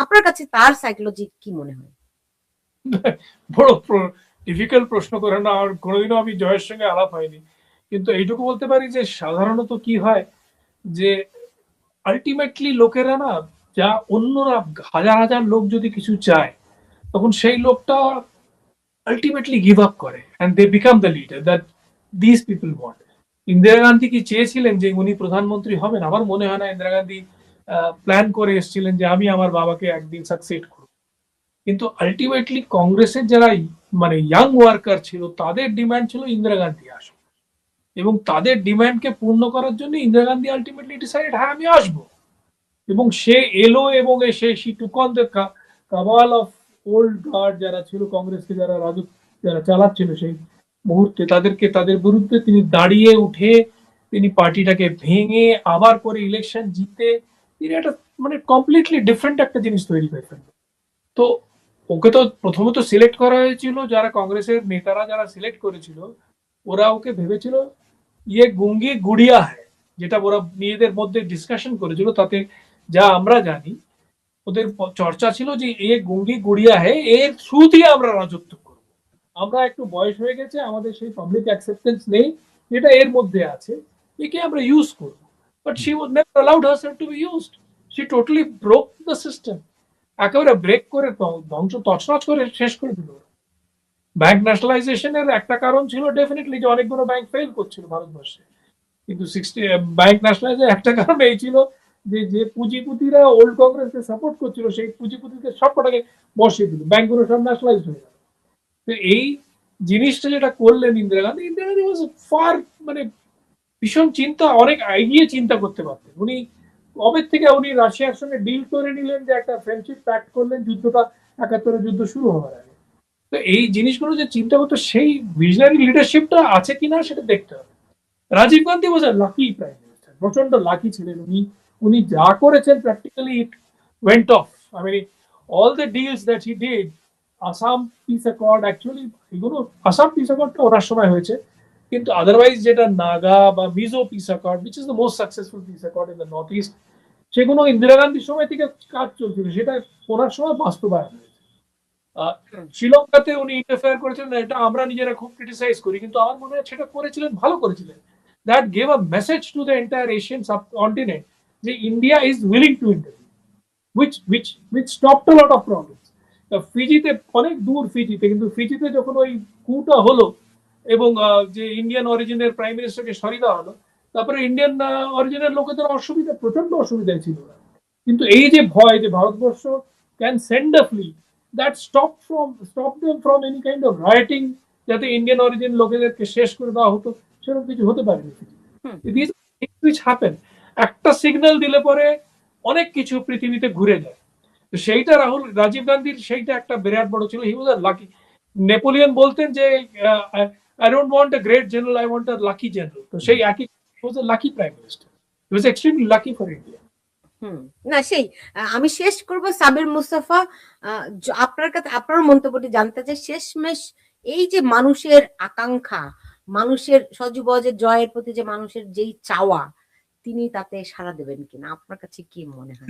S1: আপনার কাছে তার সাইকোলজি কি মনে হয়?
S3: বড় ডিফিকাল্ট প্রশ্ন করে না, আর কোনোদিনও আমি জয়ের সঙ্গে আলাপ হয়নি, কিন্তু এইটুকু বলতে পারি যে সাধারণত কি হয় যে আলটিমেটলি লোকেরা না, যা অন্যরা হাজার হাজার লোক যদি কিছু চায়, তখন সেই লোকটা আলটিমেটলি গিভ আপ করে and they become the leader that this people want. Indira Gandhi কি চেয়েছিলেন যে উনি প্রধানমন্ত্রী হবেন? আমার মনে হয় না ইন্দিরা গান্ধী প্ল্যান করে এসেছিলেন যে আমি আমার বাবাকে একদিন সাকসেড করব। কিন্তু আলটিমেটলি কংগ্রেসের যারা মানে ইয়াং ওয়ার্কার ছিল, তাদের ডিমান্ড ছিল ইন্দিরা গান্ধী আসুন, এবং তাদের ডিমান্ডকে পূর্ণ করার জন্য ইন্দিরা গান্ধী আলটিমেটলি ডিসাইড হ্যাঁ আমি আসবো, এবং সে এলো, এবং সে took on the cabal of old guard যারা ছিল, কংগ্রেসকে যারা যারা চালাচ্ছিল সেই মুহূর্তে, তাদের বিরুদ্ধে তিনি দাঁড়িয়ে উঠে তিনি পার্টিটাকে ভেঙে আবার করে ইলেকশন জিতে তিনি একটা মানে কমপ্লিটলি ডিফারেন্ট একটা জিনিস তৈরি করে ফেললেন। তো ওকে তো প্রথমত সিলেক্ট করা হয়েছিল, যারা কংগ্রেসের নেতারা যারা সিলেক্ট করেছিল ওরা ওকে ভেবেছিল ইয়ে গুঙ্গি গুড়িয়া হ্যায়, যেটা ওরা নিজেদের মধ্যে ডিসকাশন করেছিল, তাতে যা আমরা জানি ওদের চর্চা ছিল যে এ গুঙ্গি গুড়িয়া হ্যায়, এর থ্রু দিয়ে আমরা রাজত্ব করব, আমরা একটু বয়স হয়ে গেছে, আমাদের সেই পাবলিক অ্যাকসেপ্টেন্স নেই যেটা এর মধ্যে আছে, একে আমরা ইউজ করব। But she was never allowed herself to be used, she totally broke the system, একেবারে ব্রেক করে ধ্বংস তছনছ করে শেষ করে দিল। ব্যাংক ন্যাশনালাইজেশনের একটা কারণ ছিল ডেফিনেটলি যে অনেকগুলো ব্যাংক ফেল করছিল ভারতবর্ষে, কিন্তু ব্যাংক ন্যাশনালাইজের একটা কারণ এই ছিল যে পুঁজিপতিরা ওল্ড কংগ্রেসকে সাপোর্ট করছিল সেই পুঁজিপতিদের সব কটাকে বসিয়ে দিল, ব্যাংকগুলো সব ন্যাশনালাইজ হয়ে গেল। তো এই জিনিসটা যেটা করলেন ইন্দিরা গান্ধী ওয়াজ ফার মানে ভীষণ চিন্তা, অনেক এগিয়ে চিন্তা করতে পারতেন উনি। কবে থেকে উনি রাশিয়ার সঙ্গে ডিল করে নিলেন, যে একটা ফ্রেন্ডশিপ প্যাক্ট করলেন যুদ্ধটা 71 যুদ্ধ শুরু হওয়ার আগে। তো এই জিনিসগুলো যে চিন্তা করতো, সেই ভিশনারি লিডারশিপটা আছে কিনা সেটা দেখতে হবে। Rajiv Gandhi was a lucky prime minister, প্রচন্ড লাকি ছিলেন উনি যা করেছেন practically it went off. I mean all the deals that he did, Assam peace accord, actually এগুলো আসাম পিস অ্যাকর্ডটা ওনার সময় হয়েছে, কিন্তু আদারওয়াইজ যেটা নাগা বা Mizo piece accord, which is the most successful piece accord in the north east, সেগুলো ইন্দিরা গান্ধীর সময় থেকে কাজ চলছিল, সেটা ওনার সময় বাস্তবায়ন হয়েছে। শ্রীলঙ্কাতে উনি ইন্টারফেয়ার করেছিলেন, এটা আমরা নিজেরা খুব ক্রিটিসাইজ করি, কিন্তু আমার মনে হয় সেটা করেছিলেন, ভালো করেছিলেন। That gave a message to the entire Asian subcontinent যে India is willing to interview, which stopped a lot of problems. ফিজিতে অনেক দূর ফিজিতে, কিন্তু ফিজিতে যখন ওই কুটা হলো এবং যে ইন্ডিয়ান অরিজিনের প্রাইম মিনিস্টারকে সরিয়ে দেওয়া হলো, তারপরে ইন্ডিয়ান অরিজিনের লোকেদের অসুবিধা, প্রচন্ড অসুবিধায় ছিল, কিন্তু এই যে ভয় যে Bharatvarsha can send a fleet, that stop them from any kind of writing, যাতে ইন্ডিয়ান অরিজিন লোকেদেরকে শেষ করে দেওয়া হতো, সেরকম কিছু হতে পারেনি। একটা সিগন্যাল দিলে পরে অনেক কিছু পৃথিবীতে ঘুরে যায়। তো সেইটা রাজীব গান্ধীর সেইটা একটা বিরাট বড় ছিল। হি ওয়াজ আ লাকি। নেপোলিয়ন বলতেন যে I don't want a great general, I want a lucky general. তো সেই একই, he was a lucky prime minister, he was extremely lucky for India.
S1: না সেই আমি শেষ করব সাবির মুস্তাফা, আপনার কাছে আপনার মন্তব্যটি জানতে চাই। শেষমেশ এই যে মানুষের আকাঙ্ক্ষা, মানুষের সজীব ওয়াজেদ জয়ের প্রতি যে মানুষের যেই চাওয়া, তিনি তাতে সাড়া দেবেন কিনা, আপনার কাছে কি মনে হয়?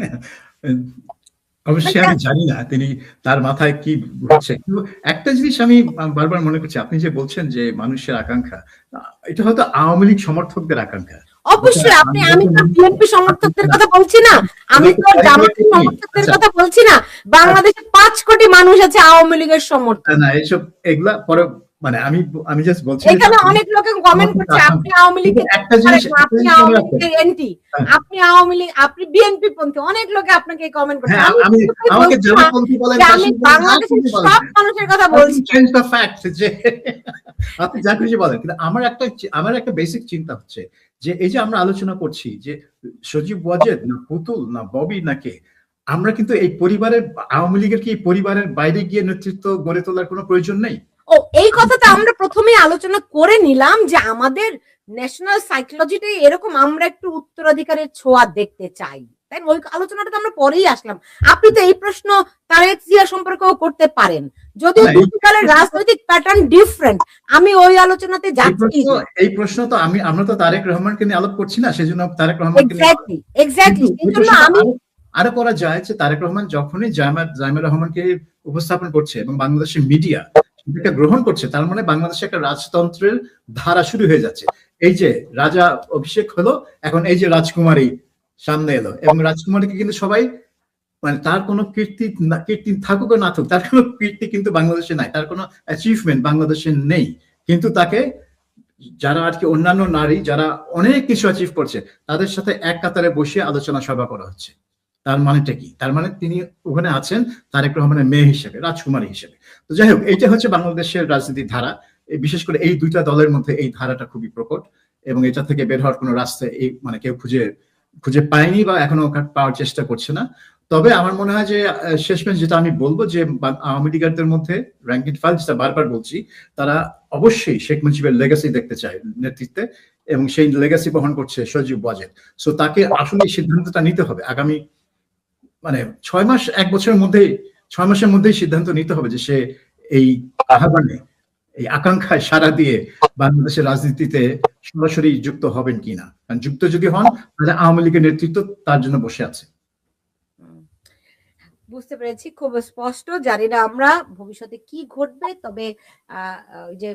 S2: অবশ্যই আমি জানি না তিনি তার মাথায় কি ঘুরছে, কিন্তু একটা জিনিস আমি বারবার মনে করছি, আপনি যে বলছেন যে মানুষের আকাঙ্ক্ষা, এটা হয়তো আওয়ামী লীগ সমর্থকদের আকাঙ্ক্ষা।
S1: অবশ্যই আমি তো বিএনপি সমর্থকদের কথা বলছি না, আমি তো জামাতের সমর্থকদের কথা বলছি না, বাংলাদেশে 5 কোটি মানুষ আছে আওয়ামী লীগের সমর্থক।
S2: না এইসব এগুলা পরে, মানে আমি জাস্ট বলছি,
S1: এখানে অনেক লোকে কমেন্ট করছে আপনি আওয়ামী লীগের
S2: একটা জিনিস,
S1: আপনি আওয়ামী লীগের এন্টি, আপনি আওয়ামী লীগ, আপনি বিএনপি পন্থী, অনেক লোকে আপনাকে কমেন্ট করছে।
S2: আমি আমাকে জামাতপন্থী বলেন,
S1: আমি বাংলাদেশের সব মানুষের কথা বলছি,
S2: চেঞ্জ দ্য ফ্যাক্ট যে আপনি যা খুশি বলেন, কিন্তু আমার একটা বেসিক চিন্তা হচ্ছে যে এই যে আমরা আলোচনা করছি যে সজীব ওয়াজেদ না পুতুল না ববি না কে, আমরা কিন্তু এই পরিবারের, আওয়ামী লীগের কি এই পরিবারের বাইরে গিয়ে নেতৃত্ব গড়ে তোলার কোনো প্রয়োজন নেই?
S1: ও এই কথাটা আমরা প্রথমেই আলোচনা করে নিলাম যে আমাদের ন্যাশনাল সাইকোলজিটাই এরকম, আমরা একটু উত্তরাধিকারের ছোঁয়া দেখতে চাই, তাই ওই আলোচনাটা তো আমরা পরেই আসলাম। আপনি তো এই প্রশ্ন তারেক জিয়া সম্পর্কেও করতে পারেন, যদিও দুটিকালের রাজনৈতিক প্যাটার্ন ডিফারেন্ট, আমি ওই আলোচনাতে যাচ্ছি।
S2: এই প্রশ্ন তো আমরা তো তারেক রহমানকে নিয়ে আলাপ করছি না, সেজন্য তারেক রহমানকে
S1: এক্স্যাক্টলি সেজন্য আমি
S2: আরো করা যায় যে তারেক রহমান যখনই জাইমা রহমানকে উপস্থাপন করছে এবং বাংলাদেশের মিডিয়া সেটা গ্রহণ করছে, তার মানে বাংলাদেশে একটা রাজতন্ত্রের ধারা শুরু হয়ে যাচ্ছে। এই যে রাজা অভিষেক হলো, এখন এই যে রাজকুমারী সামনে এলো, এবং রাজকুমারীকে কিন্তু সবাই, মানে তার কোনো কীর্তি থাকুক না থাকুক, তার কোনো কীর্তি কিন্তু বাংলাদেশে নাই, তার কোনো অ্যাচিভমেন্ট বাংলাদেশে নেই, কিন্তু তাকে যারা আর কি অন্যান্য নারী যারা অনেক কিছু অ্যাচিভ করছে তাদের সাথে এক কাতারে বসিয়ে আলোচনা সভা করা হচ্ছে। তার মানেটা কি? তার মানে তিনি ওখানে আছেন তারেক রহমানের মেয়ে হিসেবে, রাজকুমারী হিসেবে। তো যাই হোক, এইটা হচ্ছে বাংলাদেশের রাজনীতির ধারা, বিশেষ করে এই দুইটা দলের মধ্যে এই ধারাটা খুবই প্রকট, এবং এটা থেকে বের হওয়ার কোনো রাস্তা মানে কেউ খুঁজে পায়নি বা এখনো পাওয়ার চেষ্টা করছে না। তবে আমার মনে হয় যে শেষমেশ যেটা আমি বলবো যে আওয়ামী লীগারদের মধ্যে র্যাঙ্ক এন্ড ফাইল, যেটা বারবার বলছি, তারা অবশ্যই শেখ মুজিবের লেগাসি দেখতে চায় নেতৃত্বে, এবং সেই লেগাসি বহন করছে সজীব ওয়াজেদ। সো তাকে আসলে এই সিদ্ধান্তটা নিতে হবে আগামী 6 মাস 1 বছরের মধ্যেই, 6 মাসের মধ্যেই সিদ্ধান্ত নিতে হবে যে সে এই আহ্বানে, এই আকাঙ্ক্ষায় সাড়া দিয়ে বাংলাদেশের রাজনীতিতে সরাসরি যুক্ত হবেন কিনা। কারণ যুক্ত যদি হন তাহলে আওয়ামী লীগের নেতৃত্ব তার জন্য বসে আছে।
S1: বুঝতে পেরেছি, খুব স্পষ্ট। জানি না আমরা ভবিষ্যতে কি ঘটবে, তবে ওই যে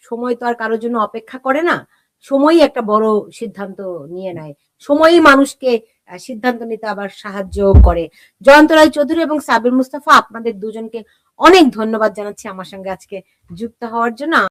S1: সময় তো আর কারোর জন্য অপেক্ষা করে না, সময়ই একটা বড় সিদ্ধান্ত নিয়ে নেয়, সময়ই মানুষকে সিদ্ধান্ত নিতে আবার সাহায্য করে। জয়ন্ত রায় চৌধুরী এবং সাবির মুস্তাফা, আপনাদের দুজনকে অনেক ধন্যবাদ জানাচ্ছি আমার সঙ্গে আজকে যুক্ত হওয়ার জন্য।